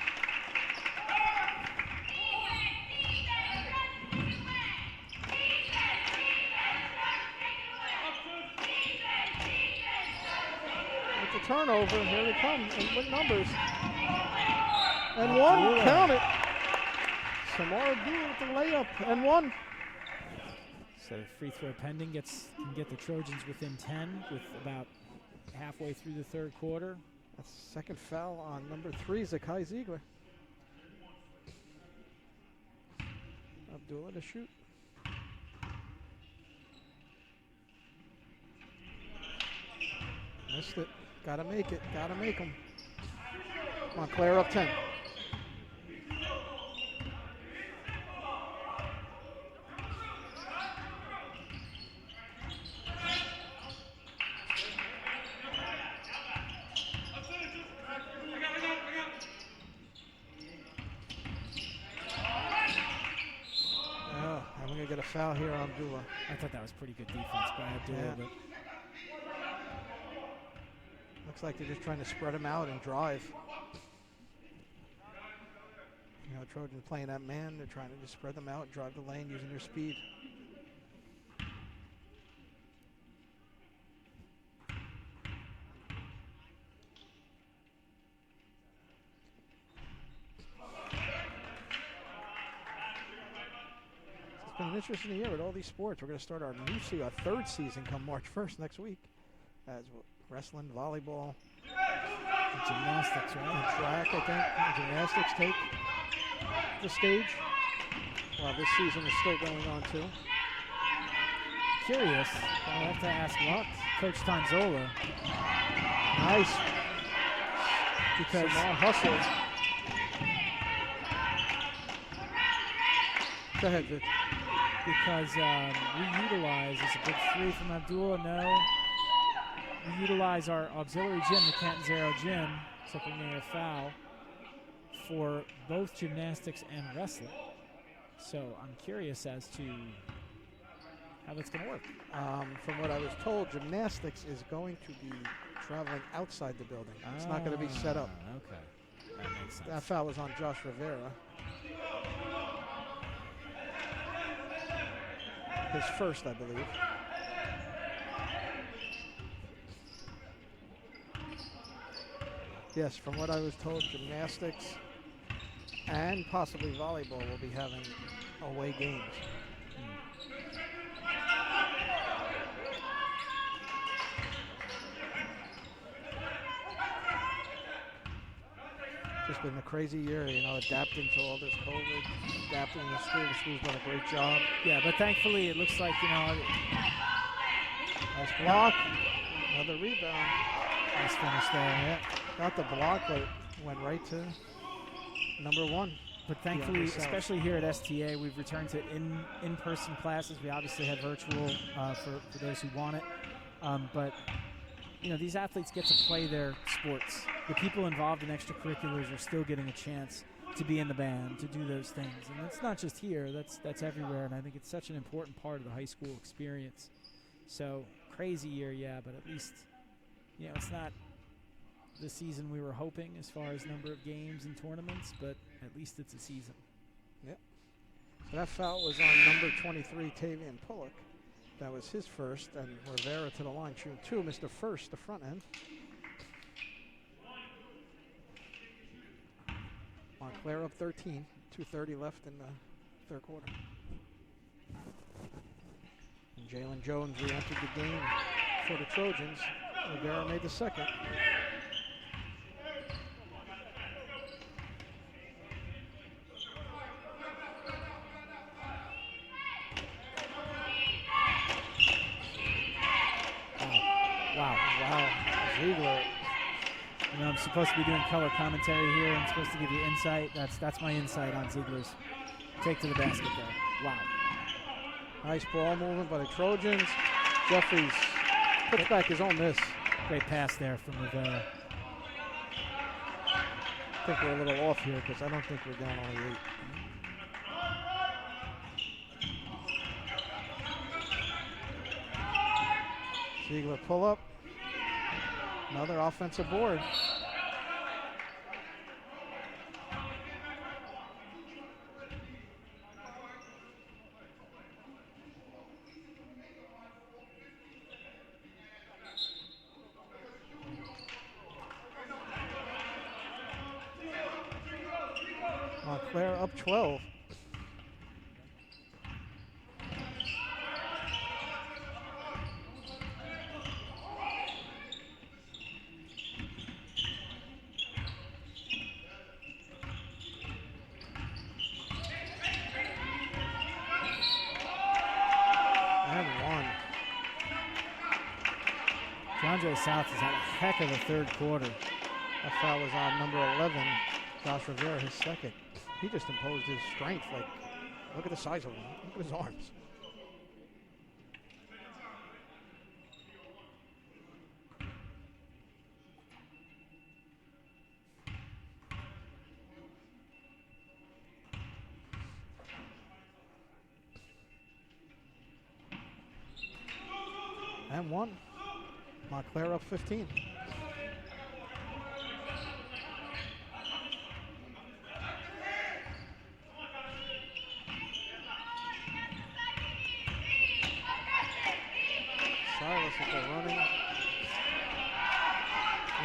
With the turnover, here they come. And with numbers. And one. Count it. Samara D with the layup. And one. So free throw pending can get the Trojans within 10 with about halfway through the third quarter. That's second foul on number 3, Zakai Ziegler. Abdullah to shoot. Missed it. Gotta make it. Gotta make them. Montclair up 10. Get a foul here on Abdullah. I thought that was pretty good defense by Abdullah, Yeah. but Looks like they're just trying to spread him out and drive. You know, Trojans playing that man. They're trying to just spread them out, drive the lane using their speed. It's been an interesting year with all these sports. We're going to start our third season come March 1st next week. As Wrestling, volleyball, Gymnastics, and right? track, I think. And gymnastics take the stage. Well, this season is still going on too. Curious. I have to ask Coach Tanzola Nice. because Some more hustle. Go ahead, Vic. because we utilize, it's a big three from Abdullah, no. We utilize our auxiliary gym, the Catanzaro gym, except we're getting a foul, for both gymnastics and wrestling. So I'm curious as to how that's going to work. From what I was told, gymnastics is going to be traveling outside the building. It's not going to be set up. Okay, that makes sense. That foul was on Josh Rivera. His first, I believe. Yes, from what I was told, gymnastics and possibly volleyball will be having away games. Just been a crazy year, you know, adapting to all this COVID, adapting to the school. The school's done a great job. Yeah, but thankfully it looks like, Nice block, another rebound. nice finish there. Yeah, got the block, but went right to number one. But thankfully, yourself. especially here at STA, we've returned to in-person classes. We obviously have virtual for those who want it. But, these athletes get to play their sports. The people involved in extracurriculars are still getting a chance to be in the band, to do those things. And it's not just here. That's everywhere. And I think it's such an important part of the high school experience. So, crazy year, yeah, but at least, it's not the season we were hoping as far as number of games and tournaments, but at least it's a season. Yep. So that foul was on number 23, Tavian Bullock. That was his first, and Rivera to the line, shooting two, missed the first, the front end. Montclair up 13, 2:30 left in the third quarter. And Jalen Jones re-entered the game for the Trojans. Rivera made the second. Wow. Ziegler. I'm supposed to be doing color commentary here and supposed to give you insight. That's my insight on Ziegler's take to the basket there. Wow. Nice ball movement by the Trojans. Jeffries puts back his own miss. Great pass there from Rivera. I think we're a little off here because I don't think we're down only 8. Ziegler pull up. Another offensive board. Montclair up 12. Andre South has had a heck of a third quarter. That foul was on number 11, Josh Rivera, his second. He just imposed his strength. Like, look at the size of him. Look at his arms. And one. Montclair up 15. Silas with the running.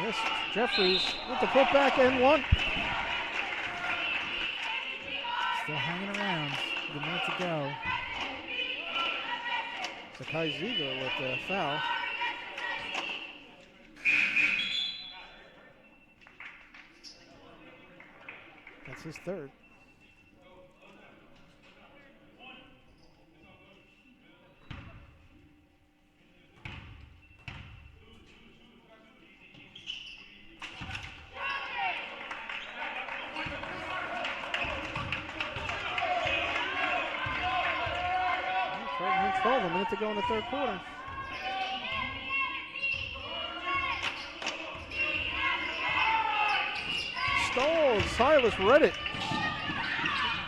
Yes, Jeffries with the putback and one. Still hanging around with a minute to go. Sakai Ziegler with the foul. That's his third. Trojans in 12, a minute to go in the third quarter. Stole, Silas read it.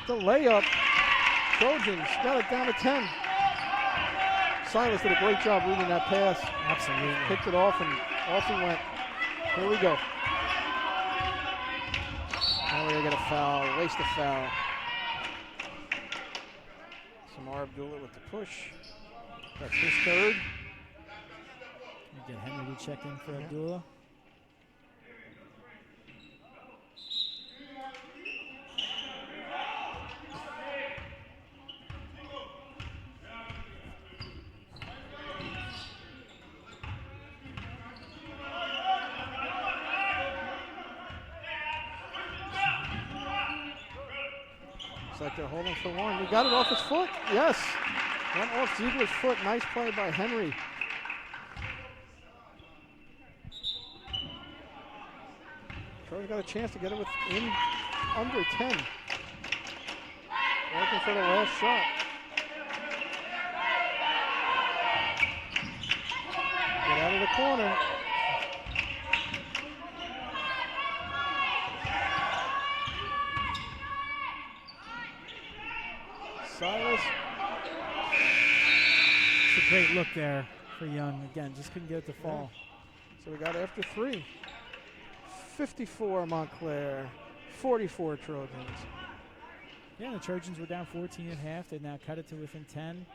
The layup. Trojans got it down to 10. Silas did a great job reading that pass. Absolutely. Picked it off and off he went. Here we go. Now we're going to get a foul, waste a foul. Samar Abdullah with the push. That's his third. We get Henry to check in for Abdullah. Like they're holding for one. We got it off his foot. Yes. Went off Ziegler's foot. Nice play by Henry. Troy's got a chance to get it within under 10. Working for the last shot. Get out of the corner. Silas. It's a great look there for Young. Again, just couldn't get it to fall. Yeah. So we got after three. 54 Montclair, 44 Trojans. Yeah, the Trojans were down 14 at half. They now cut it to within 10.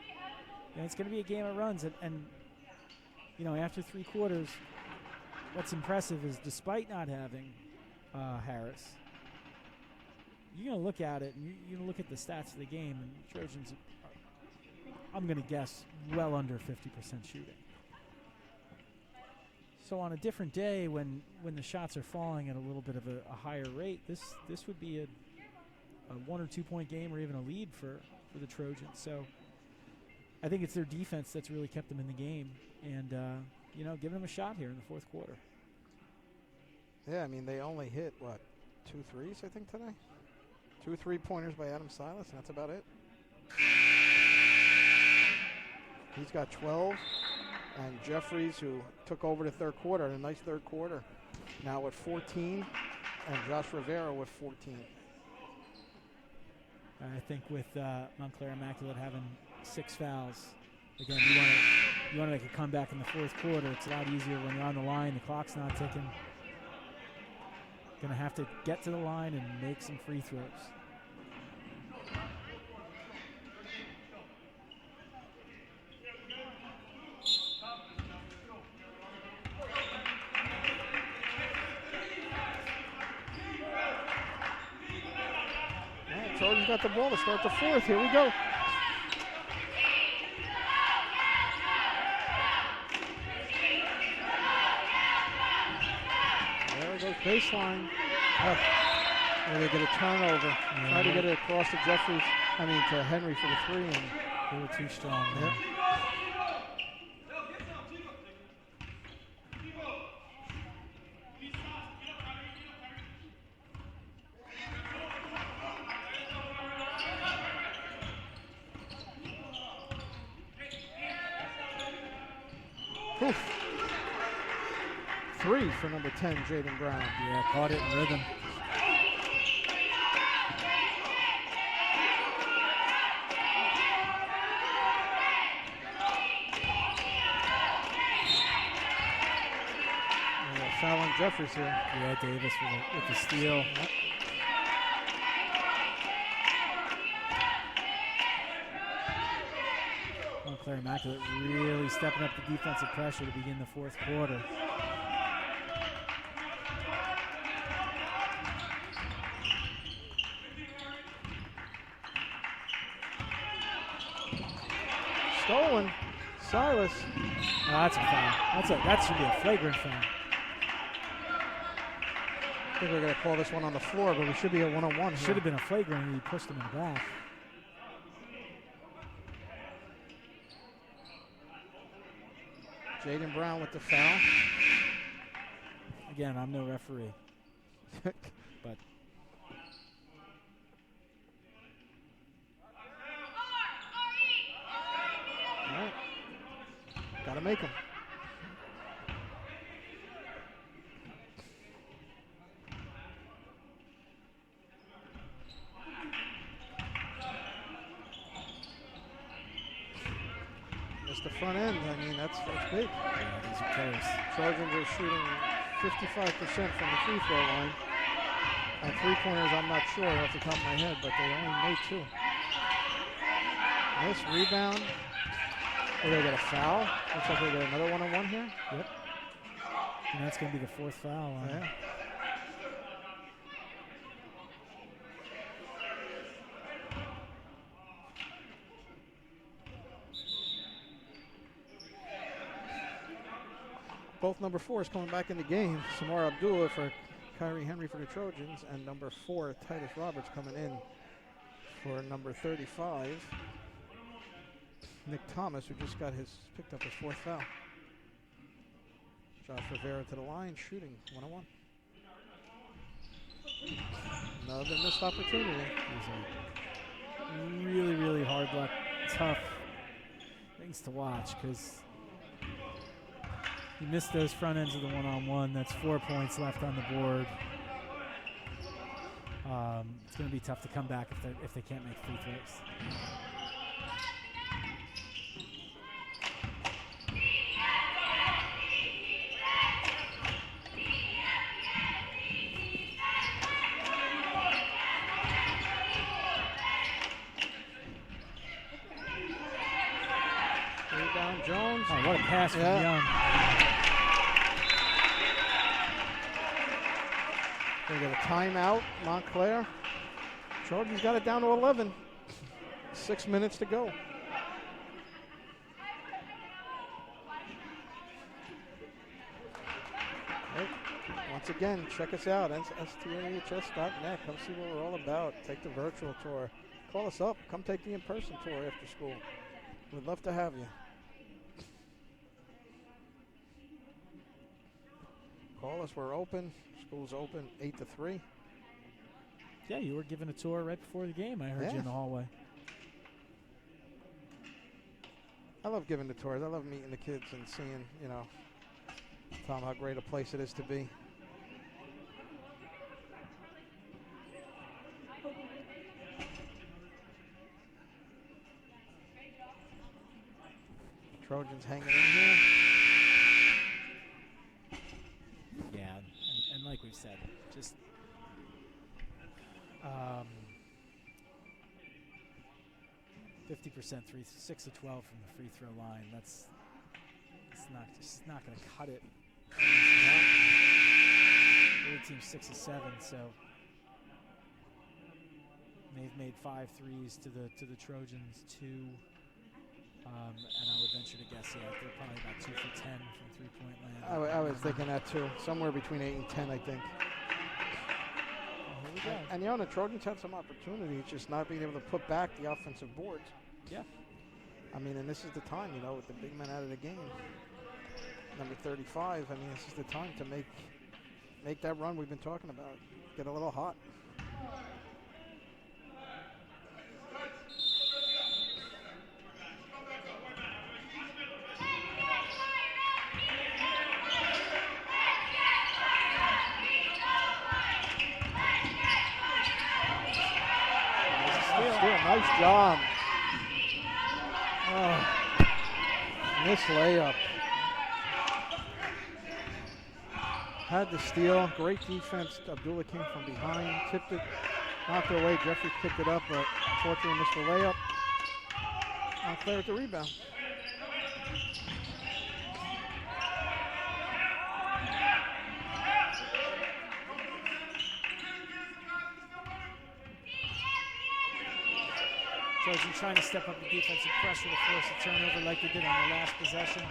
And it's going to be a game of runs. And you know, after 3 quarters, what's impressive is despite not having Harris, you're going to look at it and you're going to look at the stats of the game, and Trojans, I'm going to guess, well under 50% shooting. So on a different day when the shots are falling at a little bit of a higher rate, this would be a 1 or 2 point game or even a lead for the Trojans. So I think it's their defense that's really kept them in the game and, you know, giving them a shot here in the fourth quarter. Yeah, I mean, they only hit, what, 2 threes, I think, today? 2 3-pointers by Adam Silas, and that's about it. He's got 12. And Jeffries, who took over the third quarter, a nice third quarter, now with 14, and Josh Rivera with 14. I think with Montclair Immaculate having 6 fouls, again, you want to make a comeback in the fourth quarter. It's a lot easier when you're on the line, the clock's not ticking. Going to have to get to the line and make some free throws. Trojans got the ball to start the fourth. Here we go. There it goes, baseline. And they get a turnover. Try to get it across to Jeffries. I mean to Henry for the 3, and they were too strong. Yep. Oof. 3 for number 10, Jaden Brown. Yeah, caught it in rhythm. Foul on Jeffries here. Yeah, Davis with the steal. Yep. Montclair Immaculate really stepping up the defensive pressure to begin the fourth quarter. Stolen. Silas. Oh, that's a foul. That should be a flagrant foul. I think we're going to call this one on the floor, but we should be a one-on-one here. Should have been a flagrant and he pushed him in the back. Jaden Brown with the foul. Again, I'm no referee. But all right. Got to make them. Missed the front end. I mean, that's big. yeah, these are close. Trojans are shooting 55% from the free throw line. And three-pointers, I'm not sure off the top of my head, but they only made 2. Nice rebound. Oh, they got a foul. Looks like they got another one-on-one here. Yep. And that's going to be the 4th foul on him. Yeah. Both number 4s coming back in the game. Samar Abdullah for Kyrie Henry for the Trojans, and number 4, Titus Roberts, coming in for number 35, Nick Thomas, who just picked up his 4th foul. Josh Rivera to the line, shooting 1-on-1. Another missed opportunity. These are really, really hard luck, tough things to watch because you missed those front ends of the one-on-one. That's 4 points left on the board. It's going to be tough to come back if they can't make free throws. Rebound Jones. Oh, what a pass from Young. They got a timeout, Montclair. Trojans got it down to 11. 6 minutes to go. Hey, once again, check us out, stahs.net. Come see what we're all about. Take the virtual tour. Call us up. Come take the in-person tour after school. We'd love to have you. Call us. We're open. School's open 8 to 3. Yeah, you were given a tour right before the game. I heard you in the hallway. I love giving the tours. I love meeting the kids and seeing, tell them how great a place it is to be. Trojans hanging in here. Yeah, and like we've said, just 50% 6 to 12 from the free throw line. It's not going to cut it. The other team's 6 to 7, so they've made 5 threes to the Trojans, 2. And I would venture to guess, they're probably about 2 for 10 from three-point land. I was thinking that too. Somewhere between 8 and 10, I think. Here we go. And the Trojans had some opportunities, just not being able to put back the offensive boards. Yeah. I mean, and this is the time, with the big man out of the game. Number 35, I mean, this is the time to make that run we've been talking about. Get a little hot. Nice job. Oh, missed layup. Had the steal. Great defense. Abdullah came from behind, tipped it, knocked it away. Jeffrey picked it up, but unfortunately missed the layup. Montclair with the rebound. Trojans trying to step up the defensive pressure to force a turnover like they did on the last possession.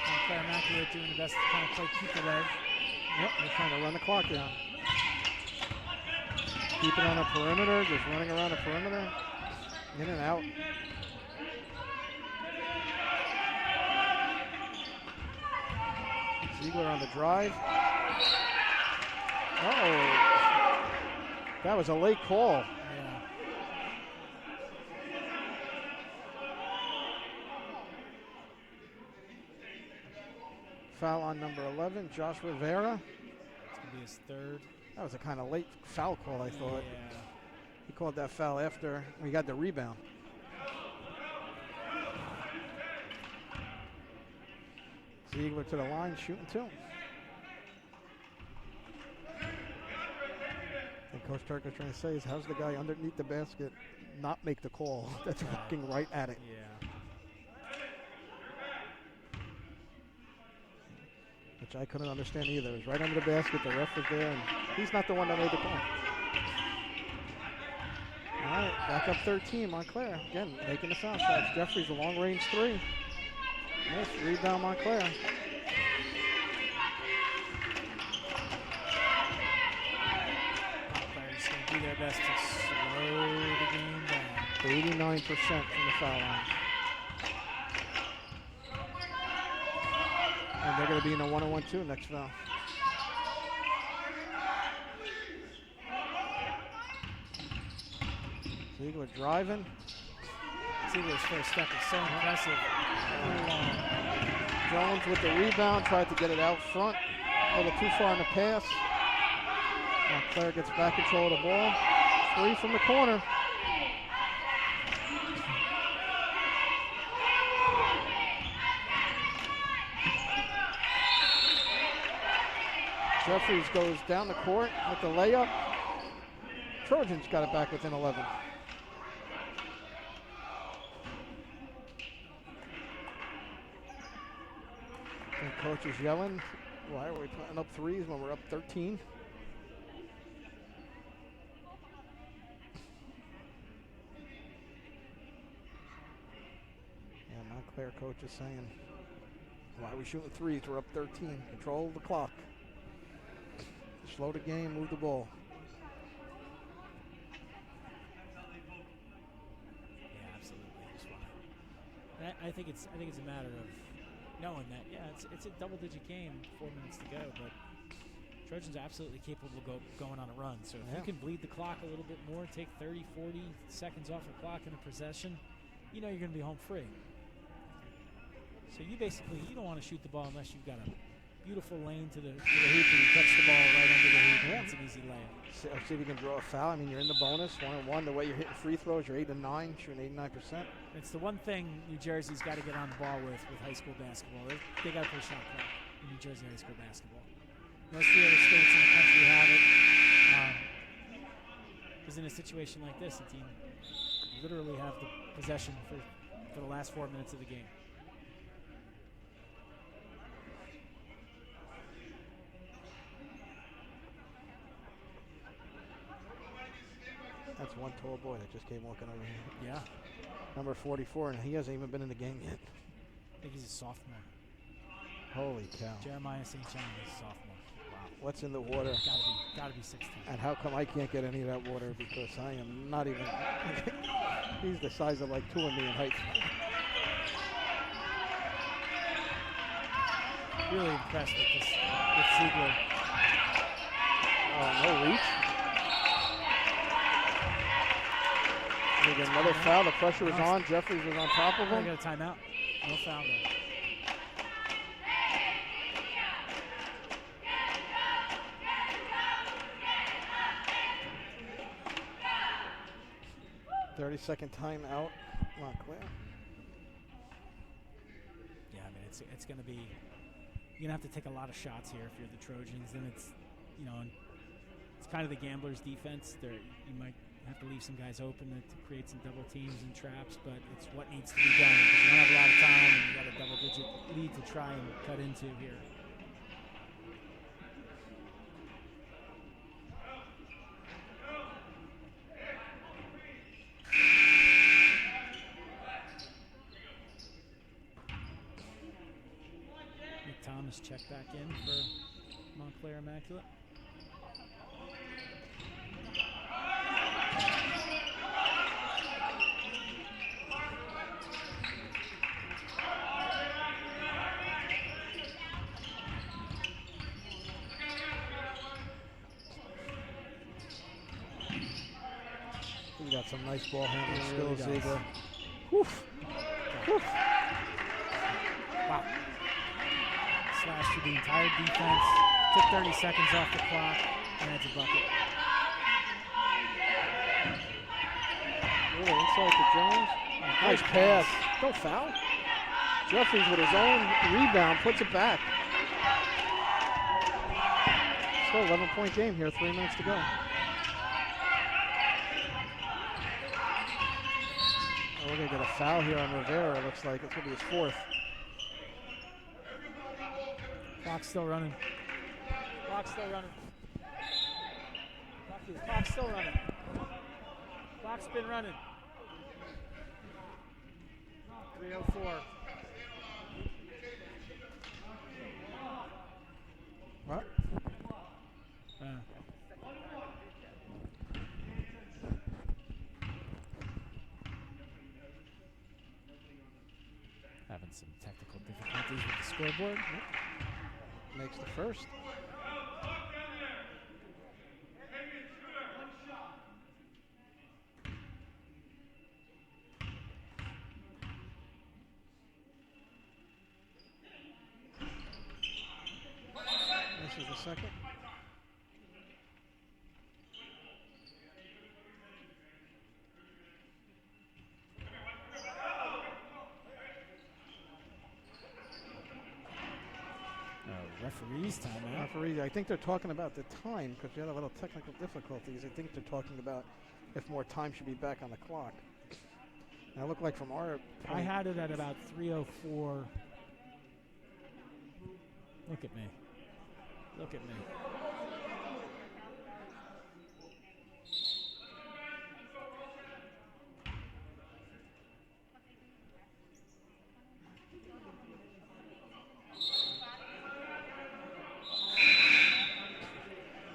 Montclair Immaculate doing the best to kind of play keep away. Yep, they're trying to run the clock down. Keep it on the perimeter, just running around the perimeter. In and out. Ziegler on the drive. Uh-oh. That was a late call. Yeah. Foul on number 11, Josh Rivera. It's going to be his third. That was a kind of late foul call, I thought. Yeah. He called that foul after we got the rebound. Ziegler to the line, shooting two. And Coach Turk was trying to say is, how's the guy underneath the basket not make the call? That's looking right at it. Yeah. Which I couldn't understand either. It was right under the basket, the ref was there, and he's not the one that made the call. All right, back up 13, Montclair. Again, making the foul shots. Jeffries, a long-range three. Nice rebound, Montclair. Montclair's going to do their best to slow the game down. 89% from the foul line. And they're going to be in a 1-on-1-2 next foul. Ziegler driving. Ziegler's first step is so impressive. Jones with the rebound, tried to get it out front. A little too far in the pass. Montclair gets back control of the ball. Three from the corner. Jeffries goes down the court with the layup. Trojans got it back within 11. And coach is yelling, why are we putting up threes when we're up 13? Yeah, Montclair coach is saying, why are we shooting threes? We're up 13. Control the clock. Slow the game, move the ball. Yeah, absolutely. Just I think it's a matter of knowing that, yeah, it's a double-digit game, 4 minutes to go, but Trojans are absolutely capable of going on a run. So if you can bleed the clock a little bit more, take 30, 40 seconds off the clock in a possession, you know you're going to be home free. So you don't want to shoot the ball unless you've got a beautiful lane to the hoop and you catch the ball right under the hoop. Yeah. That's an easy layup. See if you can draw a foul. I mean, you're in the bonus, 1-on-1. The way you're hitting free throws, you're 8 and 9, shooting 89%. It's the one thing New Jersey's got to get on the ball with high school basketball. They got to play shot clock in New Jersey high school basketball. Most of the other states in the country have it. Because in a situation like this, the team could literally have the possession for the last 4 minutes of the game. That's one tall boy that just came walking over here. Yeah. Number 44, and he hasn't even been in the game yet. I think he's a sophomore. Holy cow. Jeremiah St. John is a sophomore. Wow. What's in the water? Gotta be 16. And how come I can't get any of that water? Because I am not even. He's the size of like 2 of me in height. Really impressed with Ziegler. No reach. We get another foul. The pressure was on. Jeffries was on top of him. I got a timeout. No foul there. Thirty-second timeout. Montclair. Yeah, I mean it's going to be. You're going to have to take a lot of shots here if you're the Trojans, and it's kind of the gambler's defense. You might have to leave some guys open to create some double teams and traps, but it's what needs to be done because you don't have a lot of time and you got a double-digit lead to try and cut into here. Nick Thomas checked back in for Montclair Immaculate. He's got some nice ball handling He really skills, does. Ziegler. Woof. Woof. Wow. Slashed through the entire defense. Took 30 seconds off the clock, and that's a bucket. Really inside to Jones. Nice pass. No foul. Jeffries with his own rebound puts it back. Still 11-point game here, 3 minutes to go. Oh, we're going to get a foul here on Rivera. Looks like it's going to be his 4th. Clock's still running. Clock's still running. Clock's still running. Clock's been running. 3:04. What? Having some technical difficulties with the scoreboard. Makes the first. This is the second. Referees timeout. Referee, I think they're talking about the time because we had a little technical difficulties. I think they're talking about if more time should be back on the clock. Now, it looked like from our I had it at about 3:04. Look at me. Look at me.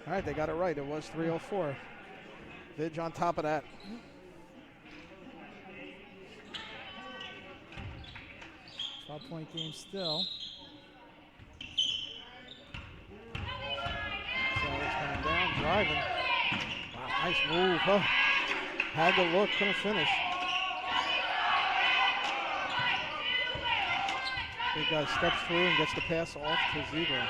All right, they got it right. It was 3:04. Vidge on top of that. Point game still. Sally's coming down, driving. Wow, nice move. Huh? Had the look, couldn't finish. Big guy steps through and gets the pass off to Ziegler.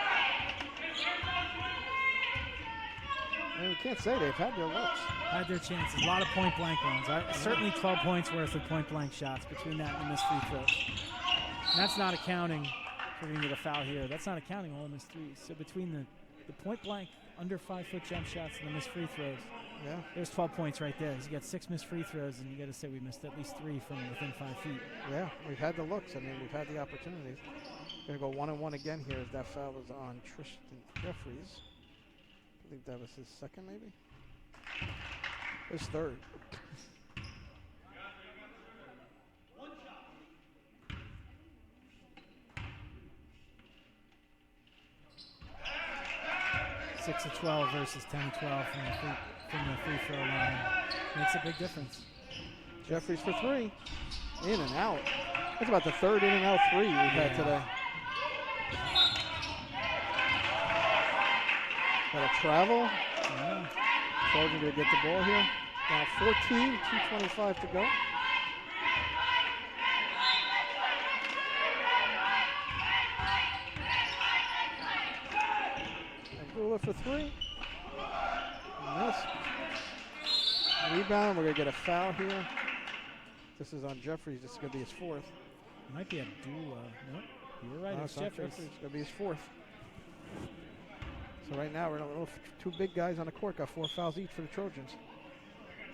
And we can't say they've had their looks. Had their chances. A lot of point blank ones. Certainly 12 points worth of point blank shots between that and the missed free throws. And that's not accounting. We're going to get a foul here. That's not accounting all the missed threes. So between the point blank under 5-foot jump shots and the missed free throws, yeah, there's 12 points right there. You got 6 missed free throws, and you got to say we missed at least 3 from within 5 feet. Yeah, we've had the looks. I mean, we've had the opportunities. Going to go 1-1 again here as that foul was on Tristan Jeffries. I think that was his second, maybe? His third. 6 of 12 versus 10 of 12 from the free throw line. Makes a big difference. Jeffries for 3. In and out. That's about the third in and out 3 we've had today. Got a travel. Yeah. Trojan going to get the ball here. Now 14, 2:25 to go. Abdullah for 3. Miss. Rebound. We're going to get a foul here. This is on Jeffries. This is going to be his 4th. Might be Abdullah. Nope. You were right. No, It's not Jeffries. It's going to be his 4th. So right now we're in a little 2 big guys on the court. Got 4 fouls each for the Trojans.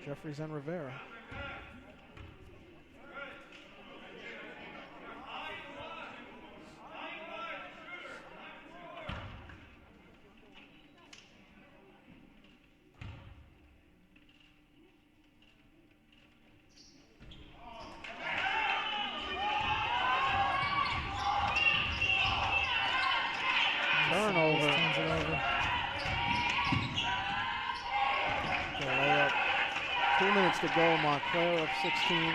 Jeffries and Rivera. Turnover. Turns it over. The layup. 2 minutes to go. Montclair up 16.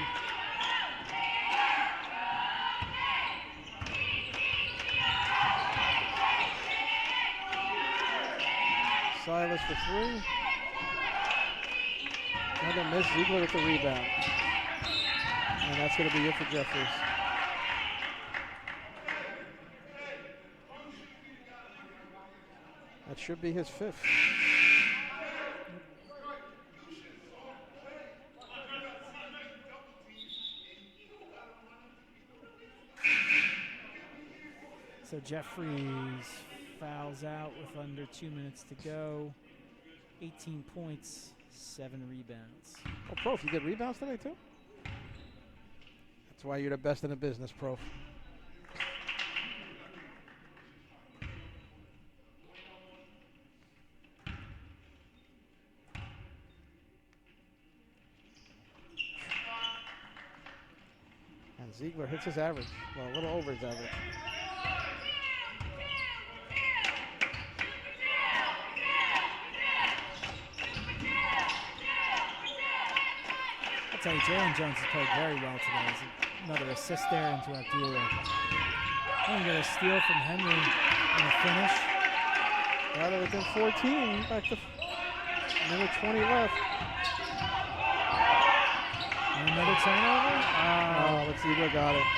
Silas for 3. Another miss. Ziegler with the rebound. And that's going to be it for Jeffries. That should be his 5th. So Jeffries fouls out with under 2 minutes to go. 18 points, 7 rebounds. Oh, Prof, you get rebounds today too? That's why you're the best in the business, Prof. And Ziegler hits his average. Well, a little over his average. I'll tell you, Jalen Jones has played very well today. There's another assist there into Abdullah. And get a steal from Henry in the finish. Now they're within 14. Back to minute 20 left. And another turnover. Oh, but Ziegler got it.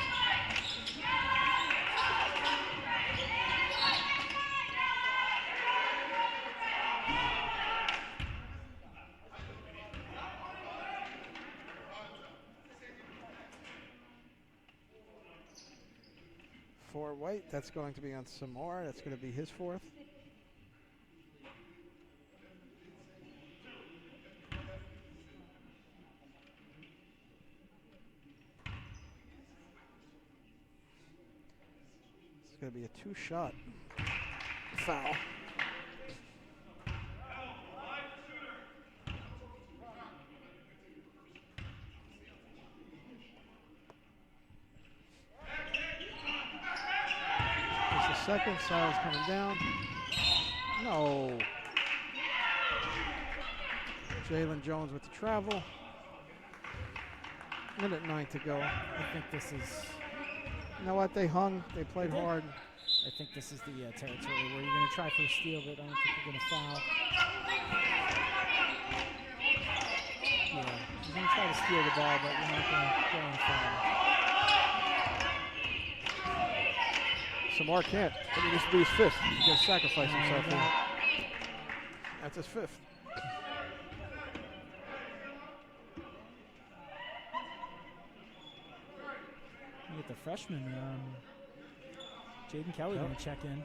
For White, that's going to be on Samar. That's going to be his 4th. It's going to be a 2-shot foul. Second, Silas coming down. No. Jalen Jones with the travel. Minute 9 to go. I think this is... You know what? They hung. They played hard. I think this is the territory where you're going to try for a steal, but I don't think you're going to foul. Yeah, you're going to try to steal the ball, but you're not going to go and foul. Samar can't. I mean, this will be his 5th. He's going to sacrifice himself here. That's his 5th. You get the freshman, Jaden Kelly, going to check in.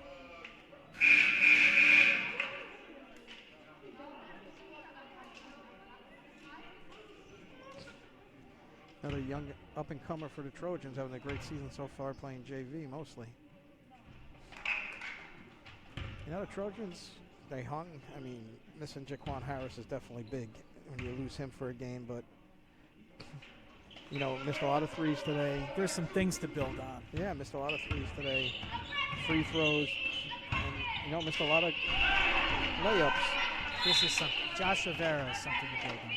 Another young up-and-comer for the Trojans, having a great season so far, playing JV mostly. You know, the Trojans, they hung. I mean, missing Jaquan Harris is definitely big when you lose him for a game, but, you know, missed a lot of threes today. There's some things to build on. Yeah, missed a lot of threes today. Free throws. And, you know, missed a lot of layups. This is something. Josh Rivera is something to build on.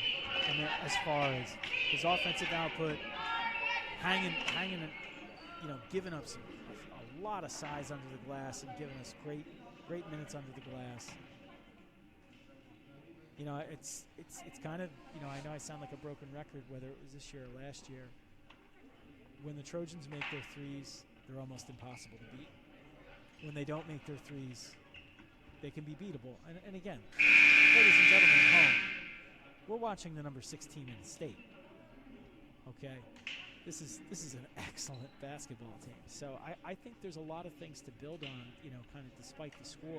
I mean, as far as his offensive output, hanging, you know, giving up a lot of size under the glass and giving us great minutes under the glass. You know, it's kind of, you know, I know I sound like a broken record, whether it was this year or last year. When the Trojans make their threes, they're almost impossible to beat. When they don't make their threes, they can be beatable. And again, ladies and gentlemen at home, we're watching the number 6 team in the state. Okay? This is an excellent basketball team. So I think there's a lot of things to build on, you know, kind of despite the score.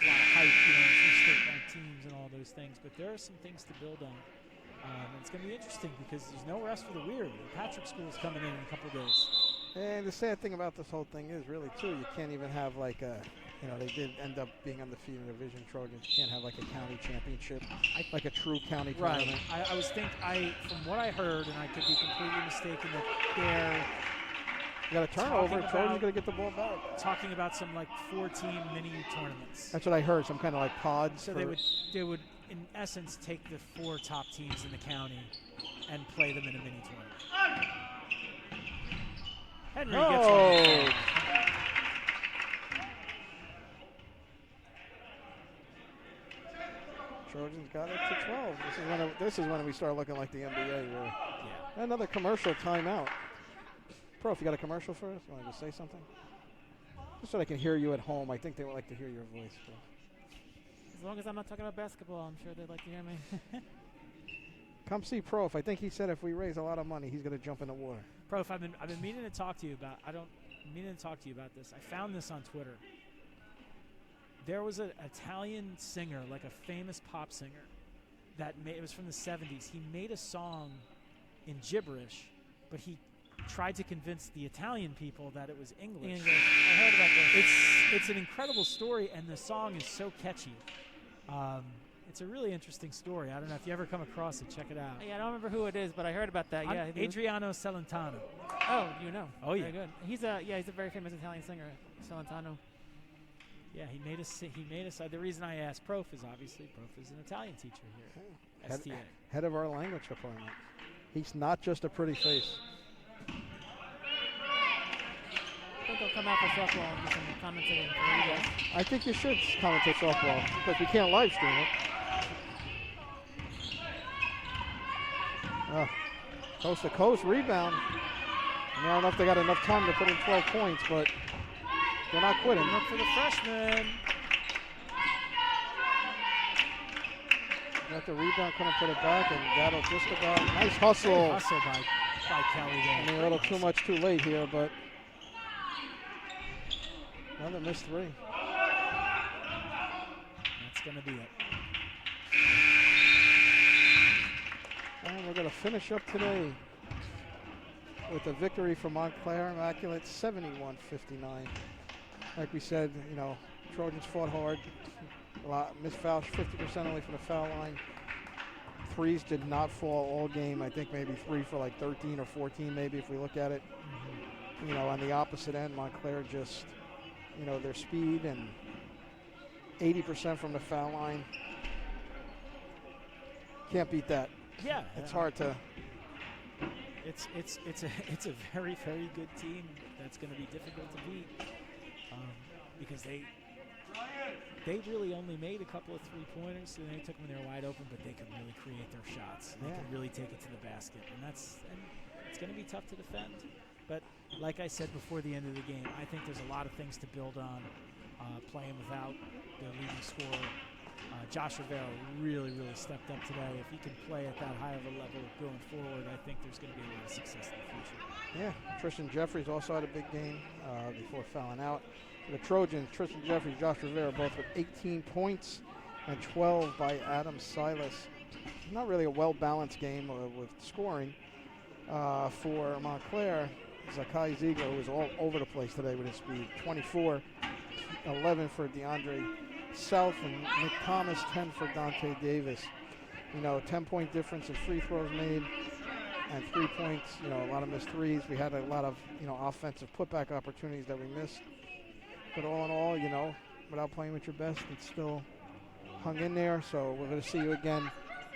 A lot of hype, you know, 2 state-ranked teams and all those things. But there are some things to build on. And it's going to be interesting because there's no rest for the weary. Patrick School's coming in a couple of days. And the sad thing about this whole thing is really, too, you can't even have like a, you know, they did end up being undefeated in the Division Trojans. You can't have like a county championship, like a true county tournament. Right. I was from what I heard, and I could be completely mistaken, that they're you got a turnover, Trojans going to get the ball back. Talking about some like 4-team mini tournaments. That's what I heard, some kind of like pods. So they would in essence, take the 4 top teams in the county and play them in a mini tournament. Henry gets one. Trojans got it to 12. This is when we start looking like the NBA. Another commercial timeout. Pro, if you got a commercial for us, you want to say something? Just so I can hear you at home. I think they would like to hear your voice. Bro. As long as I'm not talking about basketball, I'm sure they'd like to hear me. Come see Prof. I think he said if we raise a lot of money, he's going to jump in the water. Prof, I've been meaning to talk to you about. Meaning to talk to you about this. I found this on Twitter. There was an Italian singer, like a famous pop singer, it was from the 70s. He made a song in gibberish, but he tried to convince the Italian people that it was English. I heard about this. It's an incredible story, and the song is so catchy. It's a really interesting story. I don't know if you ever come across it. Check it out. Yeah, I don't remember who it is, but I heard about that. Yeah, Adriano Celentano. Oh, you know. Oh, yeah. Very good. He's a very famous Italian singer, Celentano. Yeah, he made us. The reason I asked Prof is obviously Prof is an Italian teacher here. STA. Head of our language department. He's not just a pretty face. I think he'll come out for softball and do some commentating for you guys. I think you should commentate softball because we can't live stream it. Coast to coast rebound. I don't know if they got enough time to put in 12 points, but they're not quitting. Look for the freshman. Got the rebound, couldn't put it back, and that'll just about nice hustle. Great hustle by Kelly there. I mean, a little too much too late here, but another missed 3. That's going to be it. And we're going to finish up today with a victory for Montclair Immaculate, 71-59. Like we said, Trojans fought hard. A lot missed fouls, 50% only from the foul line. Threes did not fall all game. I think maybe 3 for like 13 or 14 maybe if we look at it. On the opposite end, Montclair just, their speed and 80% from the foul line. Can't beat that. Yeah. It's hard to. It's a very, very good team that's going to be difficult to beat because they really only made a couple of 3-pointers, and they took them when they were wide open, but they could really create their shots. They could really take it to the basket, and it's going to be tough to defend. But like I said before the end of the game, I think there's a lot of things to build on playing without their leading scorer. Josh Rivera really, really stepped up today. If he can play at that high of a level going forward, I think there's going to be a lot of success in the future. Yeah, Tristan Jeffries also had a big game before fouling out. For the Trojans, Tristan Jeffries, Josh Rivera, both with 18 points and 12 by Adam Silas. Not really a well-balanced game with scoring. For Montclair, Zakai Ziegler, who was all over the place today with his speed. 24, 11 for DeAndre South, and Nick Thomas, 10 for Dante Davis. 10-point difference in free throws made and 3 points. A lot of missed threes. We had a lot of, offensive putback opportunities that we missed. But all in all, without playing with your best, it's still hung in there. So we're going to see you again.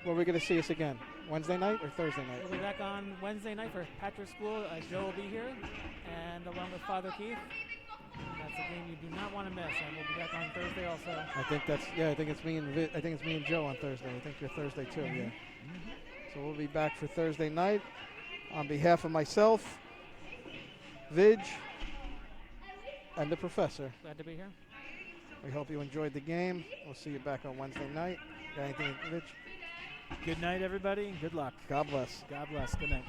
Where are we going to see us again? Wednesday night or Thursday night? We'll be back on Wednesday night for Patrick School. Joe will be here, and along with Father Keith. That's a game you do not want to miss, and we'll be back on Thursday also. I think it's me and Joe on Thursday. I think you're Thursday too. Yeah. Mm-hmm. So we'll be back for Thursday night. On behalf of myself, Vidge, and the professor. Glad to be here. We hope you enjoyed the game. We'll see you back on Wednesday night. Got anything, Vidge? Good night, everybody, and good luck. God bless. God bless. Good night.